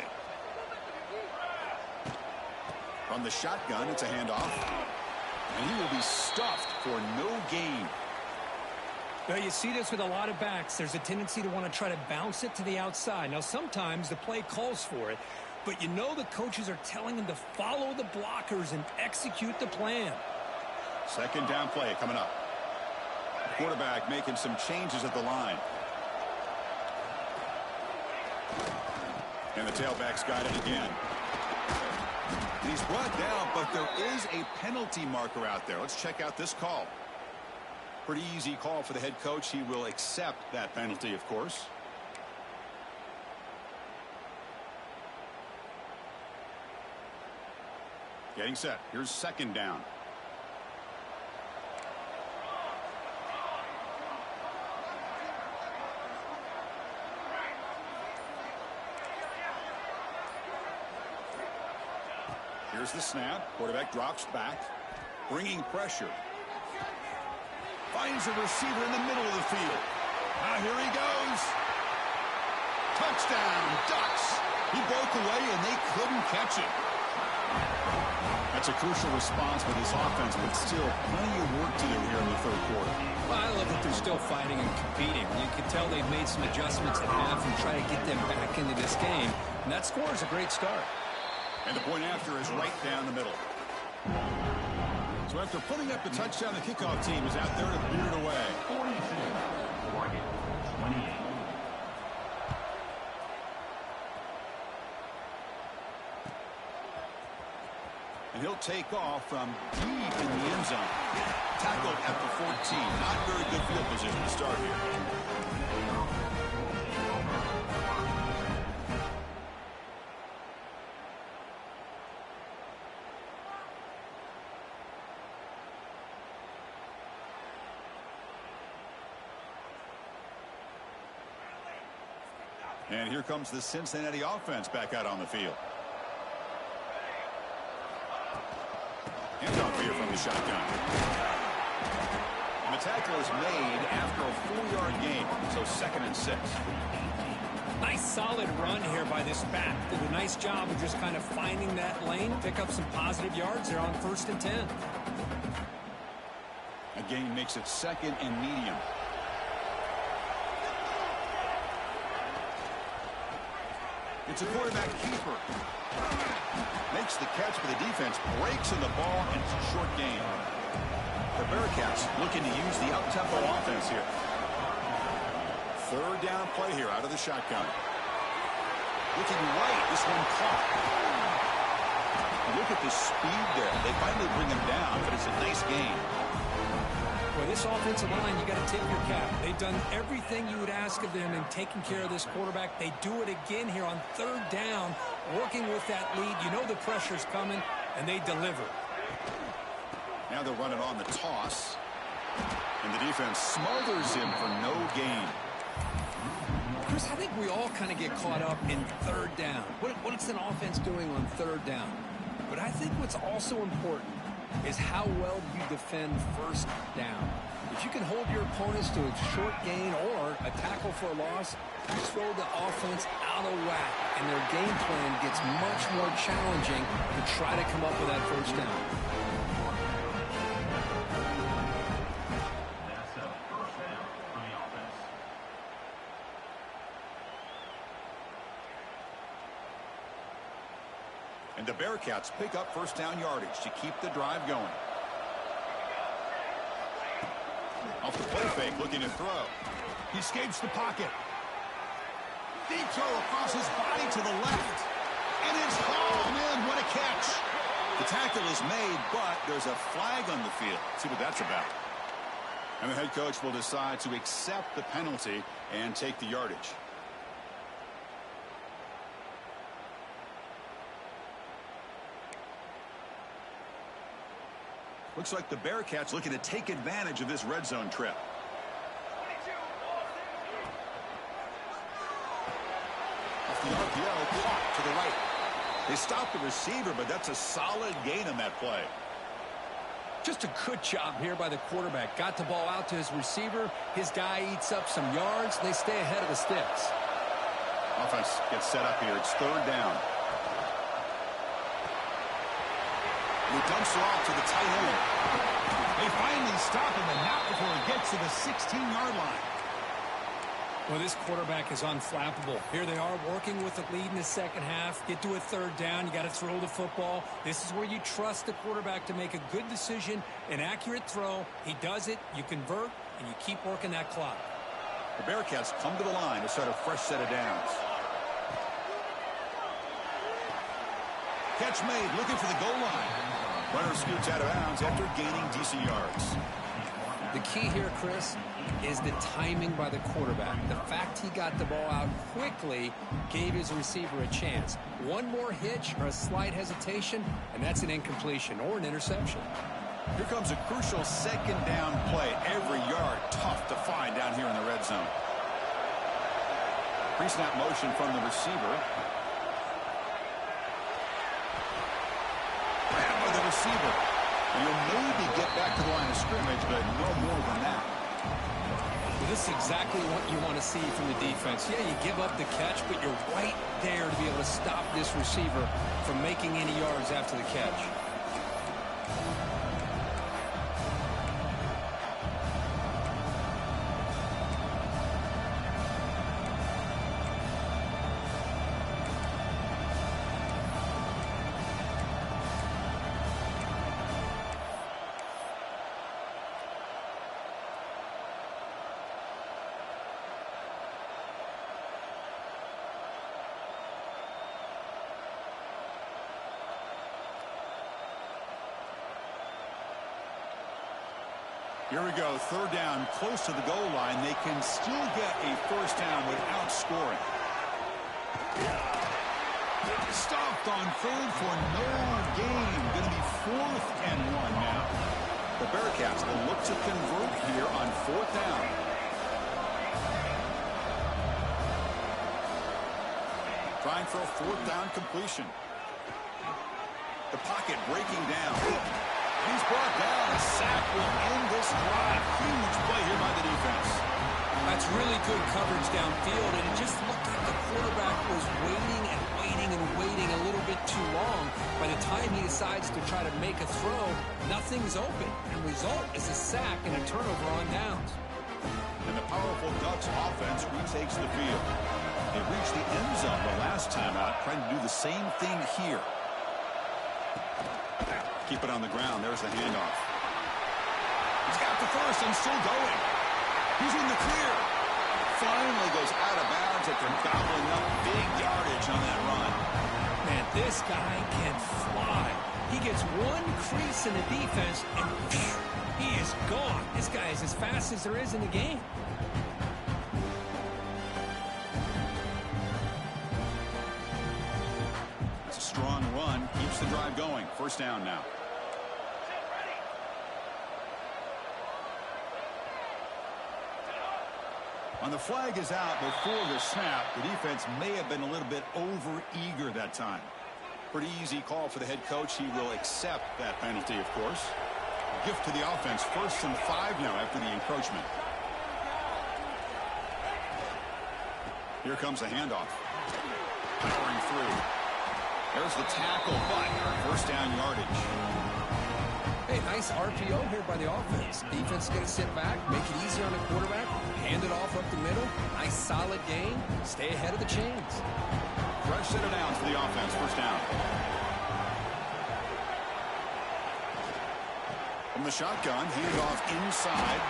From the shotgun, it's a handoff. And he will be stuffed for no gain. Well, you see this with a lot of backs. There's a tendency to want to try to bounce it to the outside. Now, sometimes the play calls for it, but you know the coaches are telling them to follow the blockers and execute the plan. Second down play coming up. Quarterback making some changes at the line. And the tailback's got it again. He's brought down, but there is a penalty marker out there. Let's check out this call. Pretty easy call for the head coach. He will accept that penalty, of course. Getting set. Here's second down. Here's the snap. Quarterback drops back. Bringing pressure. Finds a receiver in the middle of the field. Now here he goes. Touchdown, Ducks. He broke away and they couldn't catch it. That's a crucial response for this offense, but still plenty of work to do here in the third quarter. Well, I love that they're still fighting and competing. You can tell they've made some adjustments at half and try to get them back into this game. And that score is a great start. And the point after is right down the middle. So after putting up the touchdown, the kickoff team is out there to beat it away. 42, Oregon, 28. And he'll take off from deep in the end zone. Tackled at the 14. Not very good field position to start here. And here comes the Cincinnati offense back out on the field. Handoff here from the shotgun. And the tackle is made after a 4-yard gain, so 2nd and 6. Nice solid run here by this back. Did a nice job of just kind of finding that lane, pick up some positive yards there on 1st and 10. A gain makes it 2nd and medium. It's a quarterback keeper. Makes the catch, but the defense breaks in the ball, and it's a short gain. The Bearcats looking to use the up-tempo offense here. 3rd down play here out of the shotgun. Looking right, this one caught. Look at the speed there. They finally bring him down, but it's a nice gain. Boy, this offensive line, you got to tip your cap. They've done everything you would ask of them in taking care of this quarterback. They do it again here on 3rd down, working with that lead. You know the pressure's coming, and they deliver. Now they're running on the toss, and the defense smothers him for no gain. Chris, I think we all kind of get caught up in 3rd down. What's an offense doing on 3rd down? But I think what's also important is how well you defend 1st down. If you can hold your opponents to a short gain or a tackle for a loss, you throw the offense out of whack, and their game plan gets much more challenging to try to come up with that 1st down. And the Bearcats pick up first down yardage to keep the drive going. Off the play fake, looking to throw. He escapes the pocket. Deep throw across his body to the left. And it's hauled in. What a catch. The tackle is made, but there's a flag on the field. See what that's about. And the head coach will decide to accept the penalty and take the yardage. Looks like the Bearcats looking to take advantage of this red zone trip. Off the RPO, caught to the right. They stopped the receiver, but that's a solid gain on that play. Just a good job here by the quarterback. Got the ball out to his receiver. His guy eats up some yards. They stay ahead of the sticks. Offense gets set up here. It's third down. He dumps it off to the tight end. They finally stop him, and not before he gets to the 16-yard line. Well, this quarterback is unflappable. Here they are working with the lead in the second half. Get to a third down. You got to throw the football. This is where you trust the quarterback to make a good decision, an accurate throw. He does it. You convert, and you keep working that clock. The Bearcats come to the line to start a fresh set of downs. Catch made, looking for the goal line. Runner scoots out of bounds after gaining decent yards. The key here, Chris, is the timing by the quarterback. The fact he got the ball out quickly gave his receiver a chance. One more hitch or a slight hesitation, and that's an incompletion or an interception. Here comes a crucial second down play. Every yard tough to find down here in the red zone. Pre-snap motion from the receiver. Grab by the receiver. And you'll maybe get back to the line of scrimmage, but no more than that. Well, this is exactly what you want to see from the defense. Yeah, you give up the catch, but you're right there to be able to stop this receiver from making any yards after the catch. Here we go, third down, close to the goal line. They can still get a first down without scoring. Stopped on third for no gain. Going to be 4th and 1 now. The Bearcats will look to convert here on 4th down. Trying for a 4th down completion. The pocket breaking down. He's brought down. A sack will end this drive. Huge play here by the defense. That's really good coverage downfield, and it just looked like the quarterback was waiting and waiting and waiting a little bit too long. By the time he decides to try to make a throw, nothing's open. And the result is a sack and a turnover on downs. And the powerful Ducks offense retakes the field. They reached the end zone the last time out, trying to do the same thing here. Keep it on the ground. There's the handoff. He's got the first and still going. He's in the clear. Finally goes out of bounds after gobbling up big yardage on that run. Man, this guy can fly. He gets one crease in the defense, and he is gone. This guy is as fast as there is in the game. It's a strong run. Keeps the drive going. First down now. On the flag is out before the snap. The defense may have been a little bit over-eager that time. Pretty easy call for the head coach. He will accept that penalty, of course. Gift to the offense. 1st and 5 now after the encroachment. Here comes a handoff. Powering through. There's the tackle, but first down yardage. Hey, nice RPO here by the offense. Defense is going to sit back, make it easier on the quarterback, hand it off up the middle. Nice solid gain. Stay ahead of the chains. Fresh set of downs for the offense. First down. From the shotgun, handoff inside.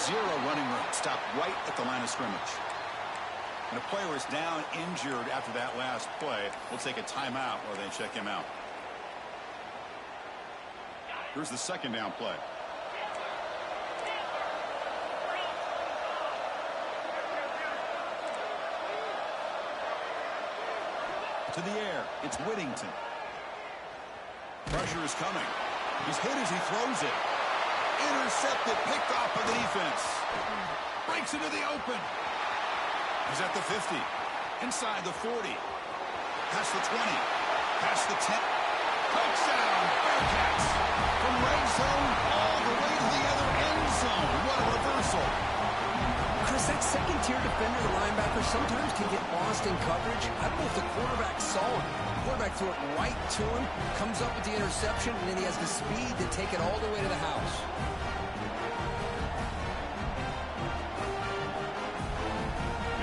Zero running room. Stop right at the line of scrimmage. And a player is down injured after that last play. We'll take a timeout while they check him out. Here's the second down play. To the air. It's Whittington. Pressure is coming. He's hit as he throws it. Intercepted, picked off by the defense. Breaks into the open. He's at the 50. Inside the 40. Past the 20. Past the 10. Touchdown, Bearcats. From red zone all the way to the other end zone. What a reversal. Chris, that second-tier defender, the linebacker, sometimes can get lost in coverage. I don't know if the quarterback saw him. The quarterback threw it right to him, comes up with the interception, and then he has the speed to take it all the way to the house.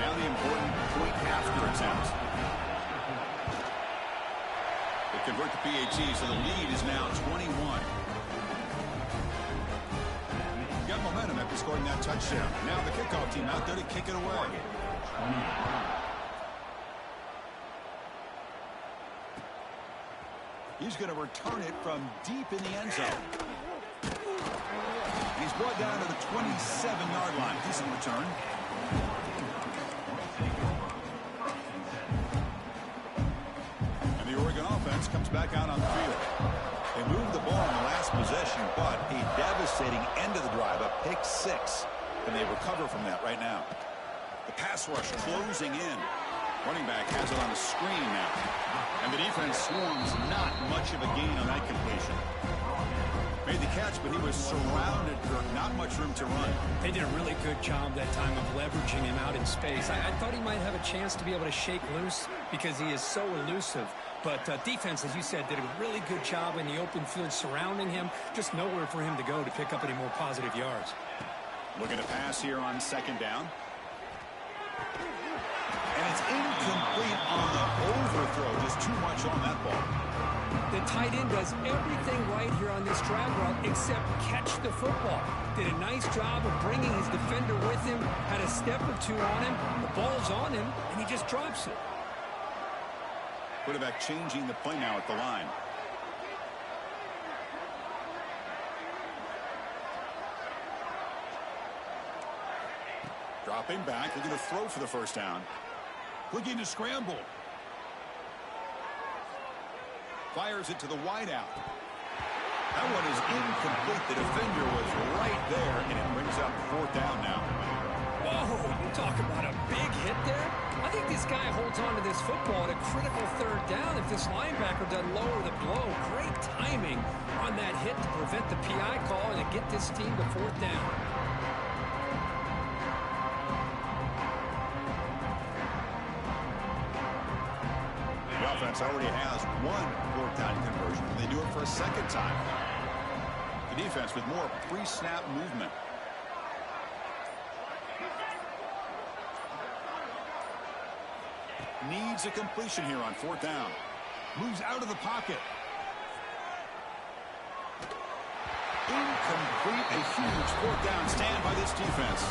Now the important point after attempt. They convert the PAT, so the lead is now 21. Got momentum after scoring that touchdown. Now the kickoff team out there to kick it away. He's going to return it from deep in the end zone. He's brought down to the 27-yard line. Decent return. And the Oregon offense comes back out on the field. They moved the ball in the last possession, but a devastating end of the drive, a pick six. And they recover from that right now. The pass rush closing in. Running back has it on the screen now. And the defense swarms, not much of a gain on that completion. Made the catch, but he was surrounded, Kirk. Not much room to run. They did a really good job that time of leveraging him out in space. I thought he might have a chance to be able to shake loose because he is so elusive. But defense, as you said, did a really good job in the open field surrounding him. Just nowhere for him to go to pick up any more positive yards. Looking to pass here on second down. And it's incomplete on the overthrow. Just too much on that ball. The tight end does everything right here on this drag route except catch the football. Did a nice job of bringing his defender with him. Had a step or two on him. The ball's on him, and he just drops it. Quarterback changing the play now at the line. Dropping back, looking to throw for the first down. Looking to scramble. Fires it to the wideout. That one is incomplete. The defender was right there, and it brings up fourth down now. Whoa, you talk about a big hit there. I think this guy holds on to this football at a critical third down if this linebacker doesn't lower the blow. Great timing on that hit to prevent the PI call and to get this team to fourth down. The offense already has one fourth down conversion. They do it for a second time. The defense with more pre-snap movement. Needs a completion here on fourth down. Moves out of the pocket. Incomplete. A huge fourth down stand by this defense.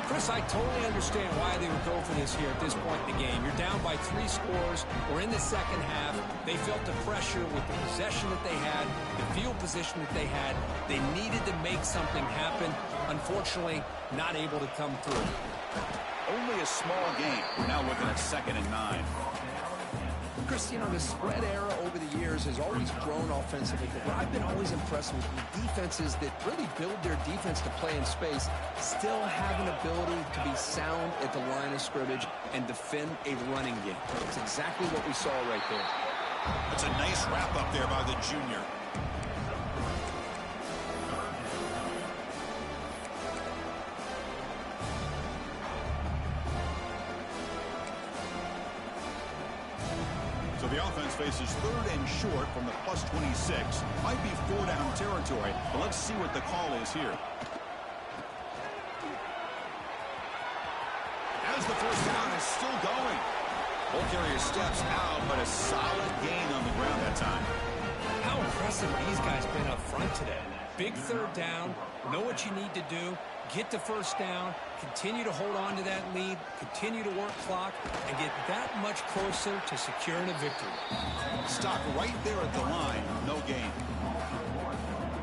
Chris, I totally understand why they would go for this here at this point in the game. You're down by 3 scores. We're in the second half. They felt the pressure with the possession that they had, the field position that they had. They needed to make something happen. Unfortunately, not able to come through. Only a small game. We're now looking at 2nd and 9. Chris, you know, the spread era over the years has always grown offensively, but what I've been always impressed with defenses that really build their defense to play in space still have an ability to be sound at the line of scrimmage and defend a running game. It's exactly what we saw right there. That's a nice wrap up there by the junior. So the offense faces 3rd and short from the +26. Might be 4-down territory, but let's see what the call is here. As the first down is still going. Ball carrier steps out, but a solid gain on the ground that time. How impressive these guys been up front today. Big third down, know what you need to do, get the first down, continue to hold on to that lead, continue to work clock, and get that much closer to securing a victory. Stop right there at the line. No gain.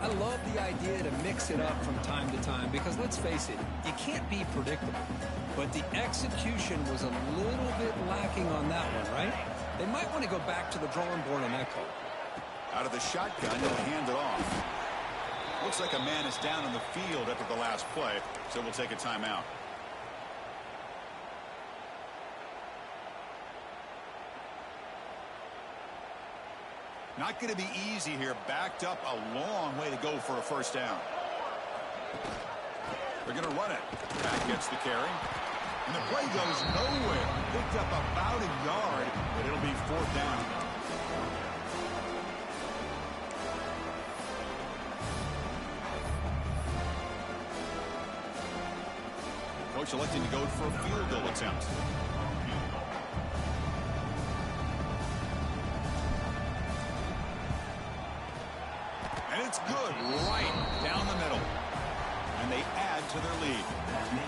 I love the idea to mix it up from time to time because, let's face it, you can't be predictable. But the execution was a little bit lacking on that one, right? They might want to go back to the drawing board on that call. Out of the shotgun, he'll hand it off. Looks like a man is down in the field after the last play, so we'll take a timeout. Not going to be easy here. Backed up a long way to go for a first down. They're going to run it. Back gets the carry. And the play goes nowhere. Picked up about a yard, but it'll be fourth down. Coach electing to go for a field goal attempt. And it's good right down the middle. And they add to their lead.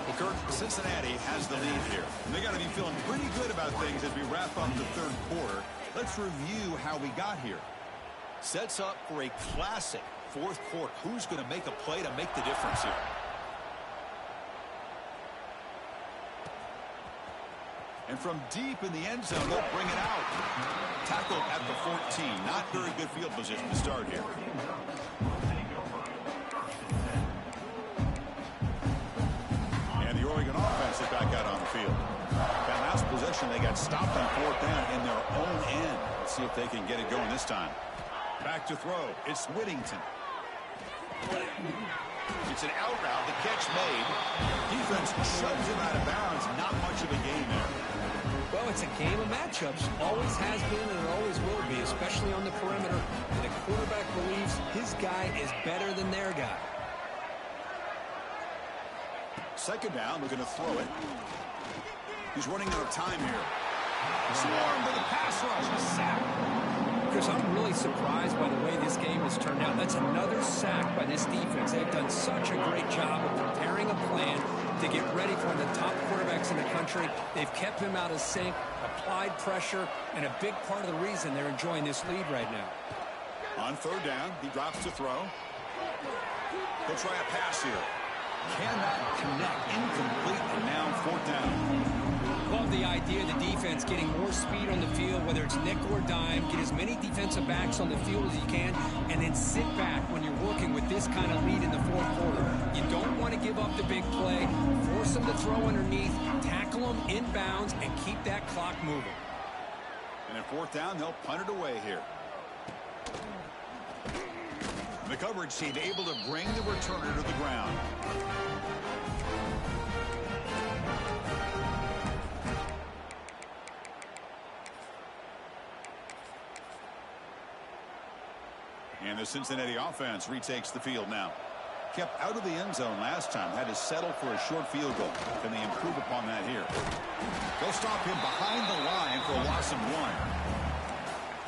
Well, Kirk, Cincinnati has the lead here. And they got to be feeling pretty good about things as we wrap up the third quarter. Let's review how we got here. Sets up for a classic fourth quarter. Who's going to make a play to make the difference here? And from deep in the end zone, they'll bring it out. Tackled at the 14. Not very good field position to start here. And the Oregon offense is back out on the field. That last possession, they got stopped on fourth down in their own end. Let's see if they can get it going this time. Back to throw. It's Whittington. It's an out route. The catch made. Defense shoves him out of bounds. Not much of a gain there. Well, it's a game of matchups. Always has been and it always will be, especially on the perimeter. And the quarterback believes his guy is better than their guy. Second down, looking to throw it. He's running out of time here. Swarmed with a pass rush. A sack. Chris, I'm really surprised by the way this game has turned out. That's another sack by this defense. They've done such a great job of preparing a plan to get ready for one of the top quarterbacks in the country. They've kept him out of sync, applied pressure, and a big part of the reason they're enjoying this lead right now. On third down, he drops to throw. He'll try a pass here. Cannot connect. Incomplete, and now fourth down. Love the idea of the defense getting more speed on the field, whether it's nickel or dime. Get as many defensive backs on the field as you can, and then sit back when you're working with this kind of lead in the fourth quarter. You don't want to give up the big play. Force them to throw underneath, tackle them inbounds, and keep that clock moving. And at fourth down, they'll punt it away here. The coverage team able to bring the returner to the ground. And the Cincinnati offense retakes the field now. Kept out of the end zone last time. Had to settle for a short field goal. Can they improve upon that here? They'll stop him behind the line for a loss of one.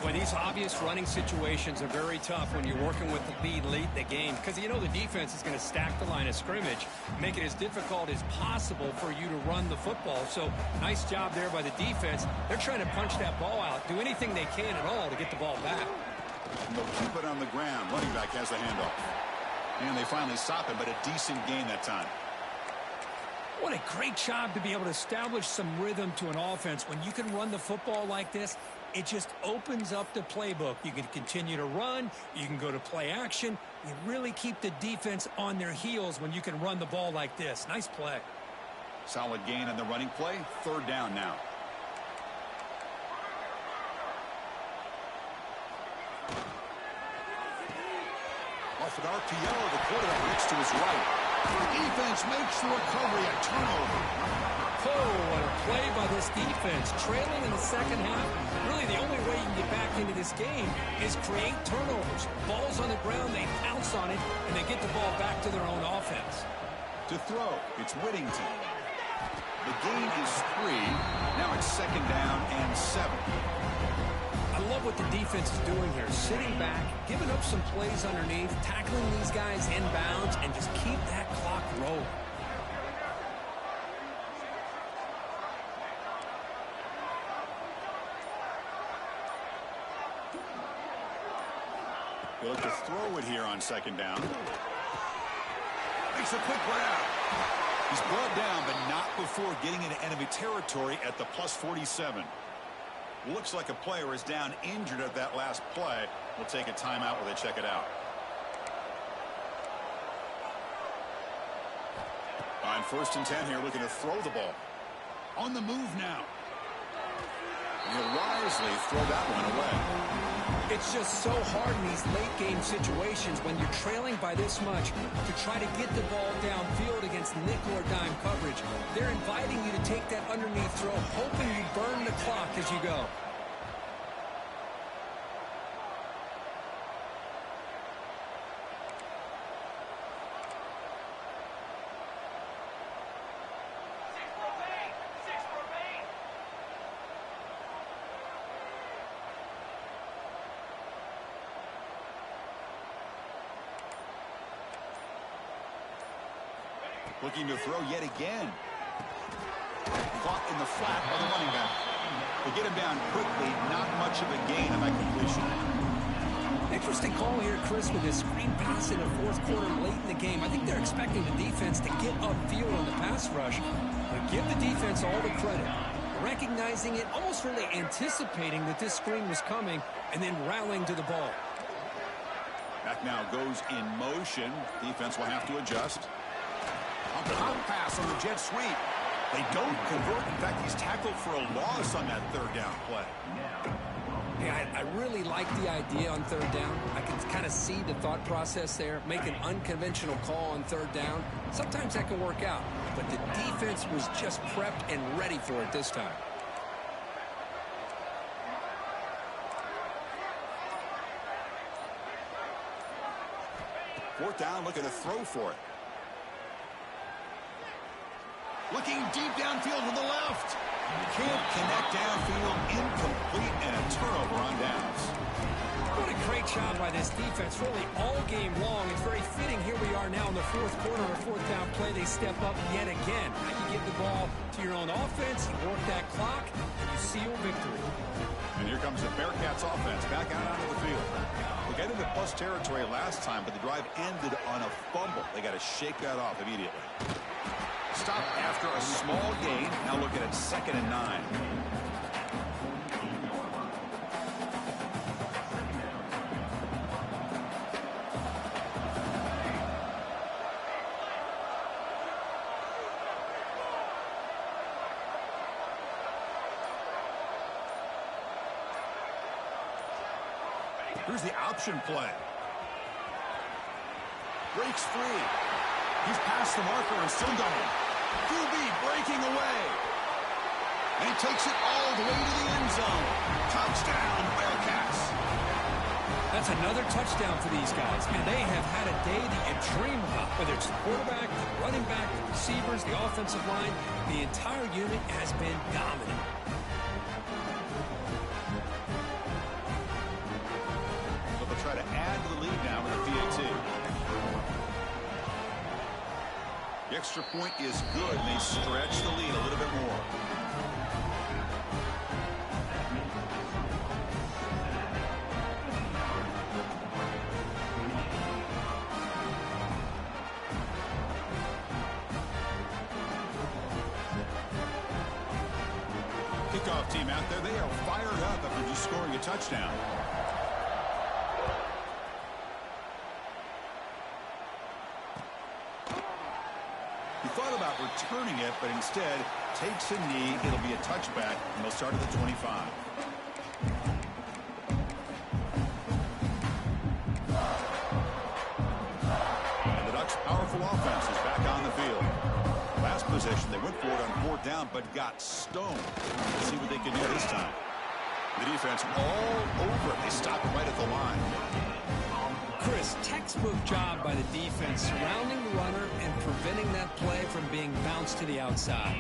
Well, these obvious running situations are very tough when you're working with the lead late in the game, because you know the defense is going to stack the line of scrimmage, make it as difficult as possible for you to run the football. So nice job there by the defense. They're trying to punch that ball out, do anything they can at all to get the ball back. And they'll keep it on the ground. Running back has the handoff. And they finally stop him, but a decent gain that time. What a great job to be able to establish some rhythm to an offense. When you can run the football like this, it just opens up the playbook. You can continue to run. You can go to play action. You really keep the defense on their heels when you can run the ball like this. Nice play. Solid gain on the running play. Third down now. Off an RPO, the quarterback looks to his right. Defense makes the recovery, a turnover. Oh, what a play by this defense. Trailing in the second half. Really, the only way you can get back into this game is create turnovers. Ball's on the ground, they pounce on it, and they get the ball back to their own offense. To throw, it's Whittington. The gain is 3. Now it's second down and 7. I love what the defense is doing here. Sitting back, giving up some plays underneath, tackling these guys inbounds, and just keep that clock rolling. He'll look to throw it here on second down. Makes a quick grab. He's brought down, but not before getting into enemy territory at the plus 47. Looks like a player is down injured at that last play. We'll take a timeout while they check it out. On 1st and 10 here, looking to throw the ball. On the move now. And he'll wisely throw that one away. It's just so hard in these late-game situations when you're trailing by this much to try to get the ball downfield against nickel or dime coverage. They're inviting you to take that underneath throw, hoping you burn the clock as you go. Looking to throw yet again. Caught in the flat by the running back. They get him down quickly. Not much of a gain on that completion. Interesting call here, Chris, with this screen pass in the 4th quarter late in the game. I think they're expecting the defense to get upfield on the pass rush. But give the defense all the credit. Recognizing it, almost really anticipating that this screen was coming, and then rallying to the ball. Back now goes in motion. Defense will have to adjust. A pop pass on the jet sweep. They don't convert. In fact, he's tackled for a loss on that 3rd down play. Yeah, I really like the idea on 3rd down. I can kind of see the thought process there. Make an unconventional call on 3rd down. Sometimes that can work out. But the defense was just prepped and ready for it this time. Fourth down, looking to throw for it. Looking deep downfield to the left. Can't connect downfield, incomplete, and a turnover on downs. What a great job by this defense, really all game long. It's very fitting. Here we are now in the 4th quarter, a 4th down play. They step up yet again. Now you get the ball to your own offense, you work that clock, and you seal victory. And here comes the Bearcats offense back out onto the field. They got into plus territory last time, but the drive ended on a fumble. They got to shake that off immediately. Stop after a small gain. Now looking at 2nd and 9. Here's the option play. Breaks free. He's past the marker and still going. QB breaking away. And he takes it all the way to the end zone. Touchdown, Bearcats. That's another touchdown for these guys. Man, they have had a day that you dream about. Whether it's the quarterback, the running back, the receivers, the offensive line, the entire unit has been dominant. So they'll try to add to the lead now with a PAT. The extra point is good, and they stretch the lead a little bit more. Kickoff team out there, they are fired up after just scoring a touchdown. He thought about returning it, but instead takes a knee. It'll be a touchback, and they'll start at the 25. And the Ducks' powerful offense is back on the field. Last possession, they went for it on 4th down, but got stoned. Let's see what they can do this time. The defense all over it. They stop it right at the line. Chris, textbook job by the defense surrounding the runner and preventing that play from being bounced to the outside.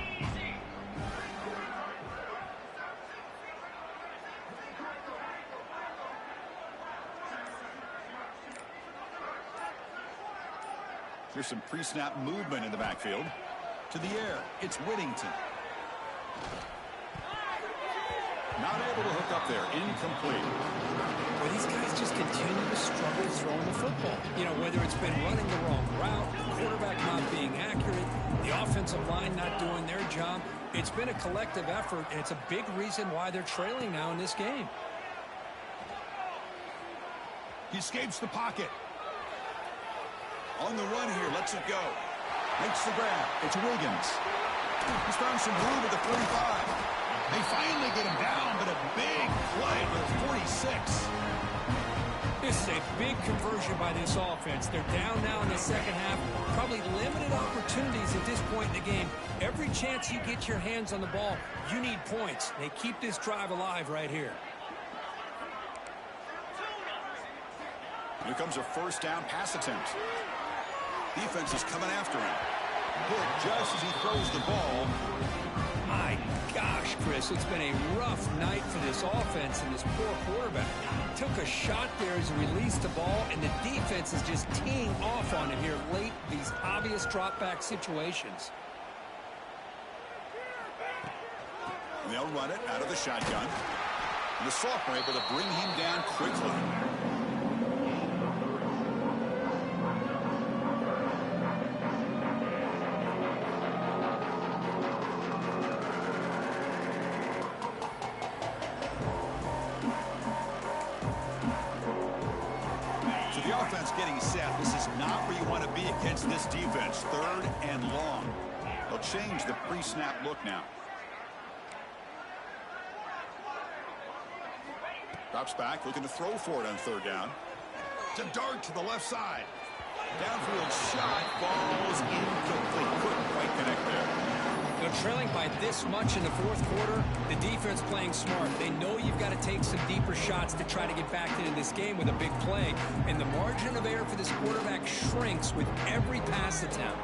Here's some pre-snap movement in the backfield. To the air, it's Whittington. Not able to hook up there. Incomplete. Well, these guys just continue to struggle throwing the football. You know, whether it's been running the wrong route, the quarterback not being accurate, the offensive line not doing their job. It's been a collective effort, and it's a big reason why they're trailing now in this game. He escapes the pocket. On the run here, lets it go. Makes the grab. It's Wiggins. He's found some room at the 45. They finally get him down, but a big play for the 46. This is a big conversion by this offense. They're down now in the second half. Probably limited opportunities at this point in the game. Every chance you get your hands on the ball, you need points. They keep this drive alive right here. Here comes a first down pass attempt. Defense is coming after him. Hit just as he throws the ball. My gosh, Chris, it's been a rough night for this offense and this poor quarterback. Took a shot there as he released the ball, and the defense is just teeing off on it here late, these obvious drop-back situations. They'll run it out of the shotgun. And the sophomore able to bring him down quickly. Getting set. This is not where you want to be against this defense. Third and long. They'll change the pre-snap look now. Drops back, looking to throw for it on third down. To dart to the left side. Downfield shot, falls incomplete. Couldn't quite connect there. They're trailing by this much in the fourth quarter. The defense playing smart. They know you've got to take some deeper shots to try to get back into this game with a big play. And the margin of error for this quarterback shrinks with every pass attempt.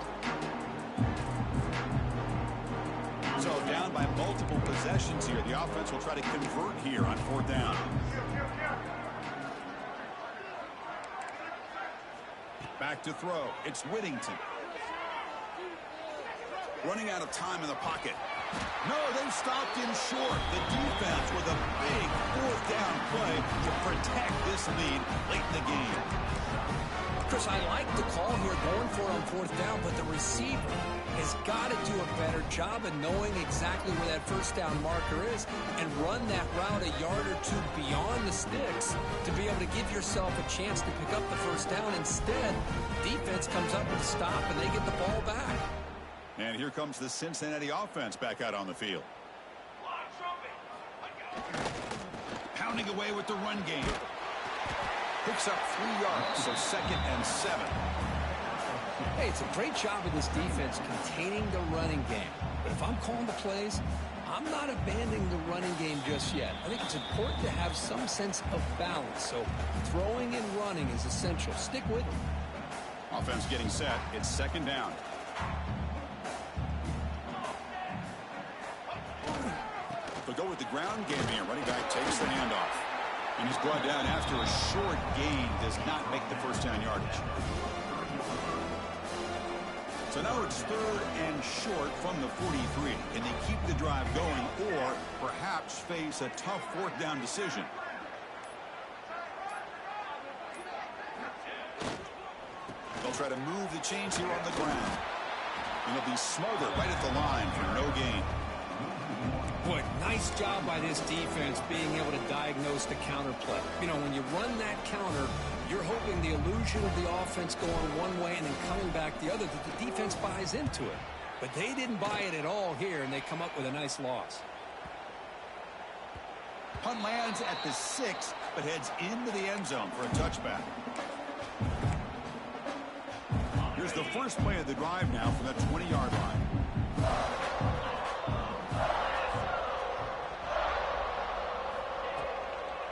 So down by multiple possessions here. The offense will try to convert here on fourth down. Back to throw. It's Whittington. Running out of time in the pocket. No, they've stopped him short. The defense with a big fourth down play to protect this lead late in the game. Chris, I like the call here going for it on fourth down, but the receiver has got to do a better job of knowing exactly where that first down marker is and run that route a yard or two beyond the sticks to be able to give yourself a chance to pick up the first down. Instead, defense comes up with a stop and they get the ball back. And here comes the Cincinnati offense back out on the field. Pounding away with the run game. Picks up 3 yards, so 2nd and 7. Hey, it's a great job of this defense containing the running game. But if I'm calling the plays, I'm not abandoning the running game just yet. I think it's important to have some sense of balance. So throwing and running is essential. Stick with it. Offense getting set. It's 2nd down. They'll go with the ground game here. Running back takes the handoff. And he's brought down after a short gain. Does not make the first down yardage. So now it's 3rd and short from the 43. Can they keep the drive going or perhaps face a tough 4th down decision? They'll try to move the chains here on the ground. And they'll be smothered right at the line for no gain. Boy, nice job by this defense being able to diagnose the counter play. You know, when you run that counter, you're hoping the illusion of the offense going one way and then coming back the other, that the defense buys into it. But they didn't buy it at all here, and they come up with a nice loss. Punt lands at the 6, but heads into the end zone for a touchback. Here's the first play of the drive now from the 20-yard line.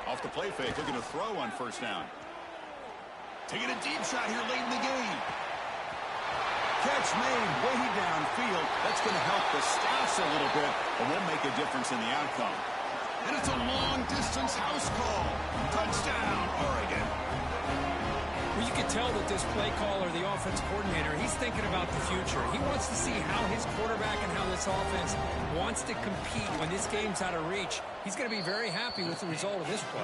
Off the play fake, looking to throw on first down. Taking a deep shot here late in the game. Catch made way downfield. That's going to help the stats a little bit, but won't make a difference in the outcome. And it's a long-distance house call. Touchdown, Oregon. Well, you can tell that this play caller, the offense coordinator, he's thinking about the future. He wants to see how his quarterback and how this offense wants to compete when this game's out of reach. He's going to be very happy with the result of this play.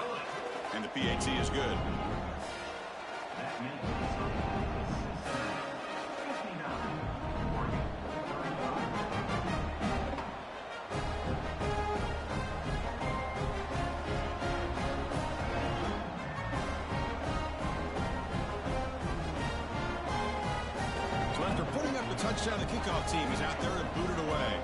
And the PAT is good. So after putting up a touchdown, the kickoff team is out there and booted away.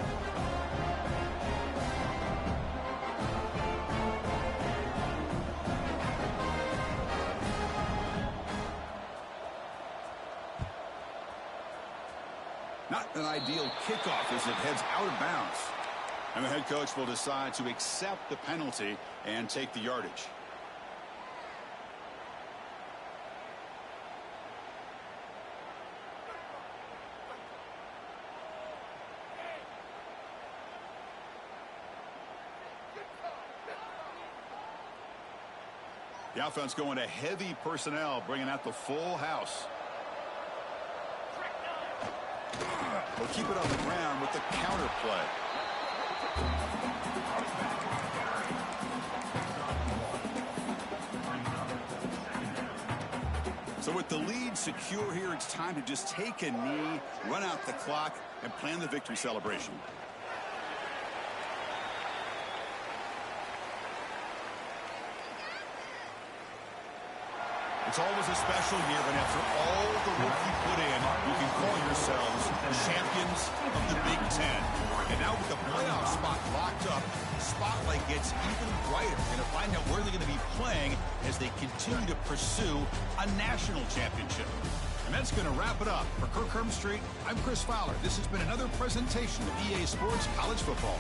Not an ideal kickoff as it heads out of bounds. And the head coach will decide to accept the penalty and take the yardage. The offense going to heavy personnel, bringing out the full house. We'll keep it on the ground with the counter play. So with the lead secure here, it's time to just take a knee, run out the clock, and plan the victory celebration. It's always a special year, but after all the work you put in, you can call yourselves champions of the Big Ten. And now with the playoff spot locked up, the spotlight gets even brighter. We're going to find out where they're going to be playing as they continue to pursue a national championship. And that's going to wrap it up. For Kirk Street, I'm Chris Fowler. This has been another presentation of EA Sports College Football.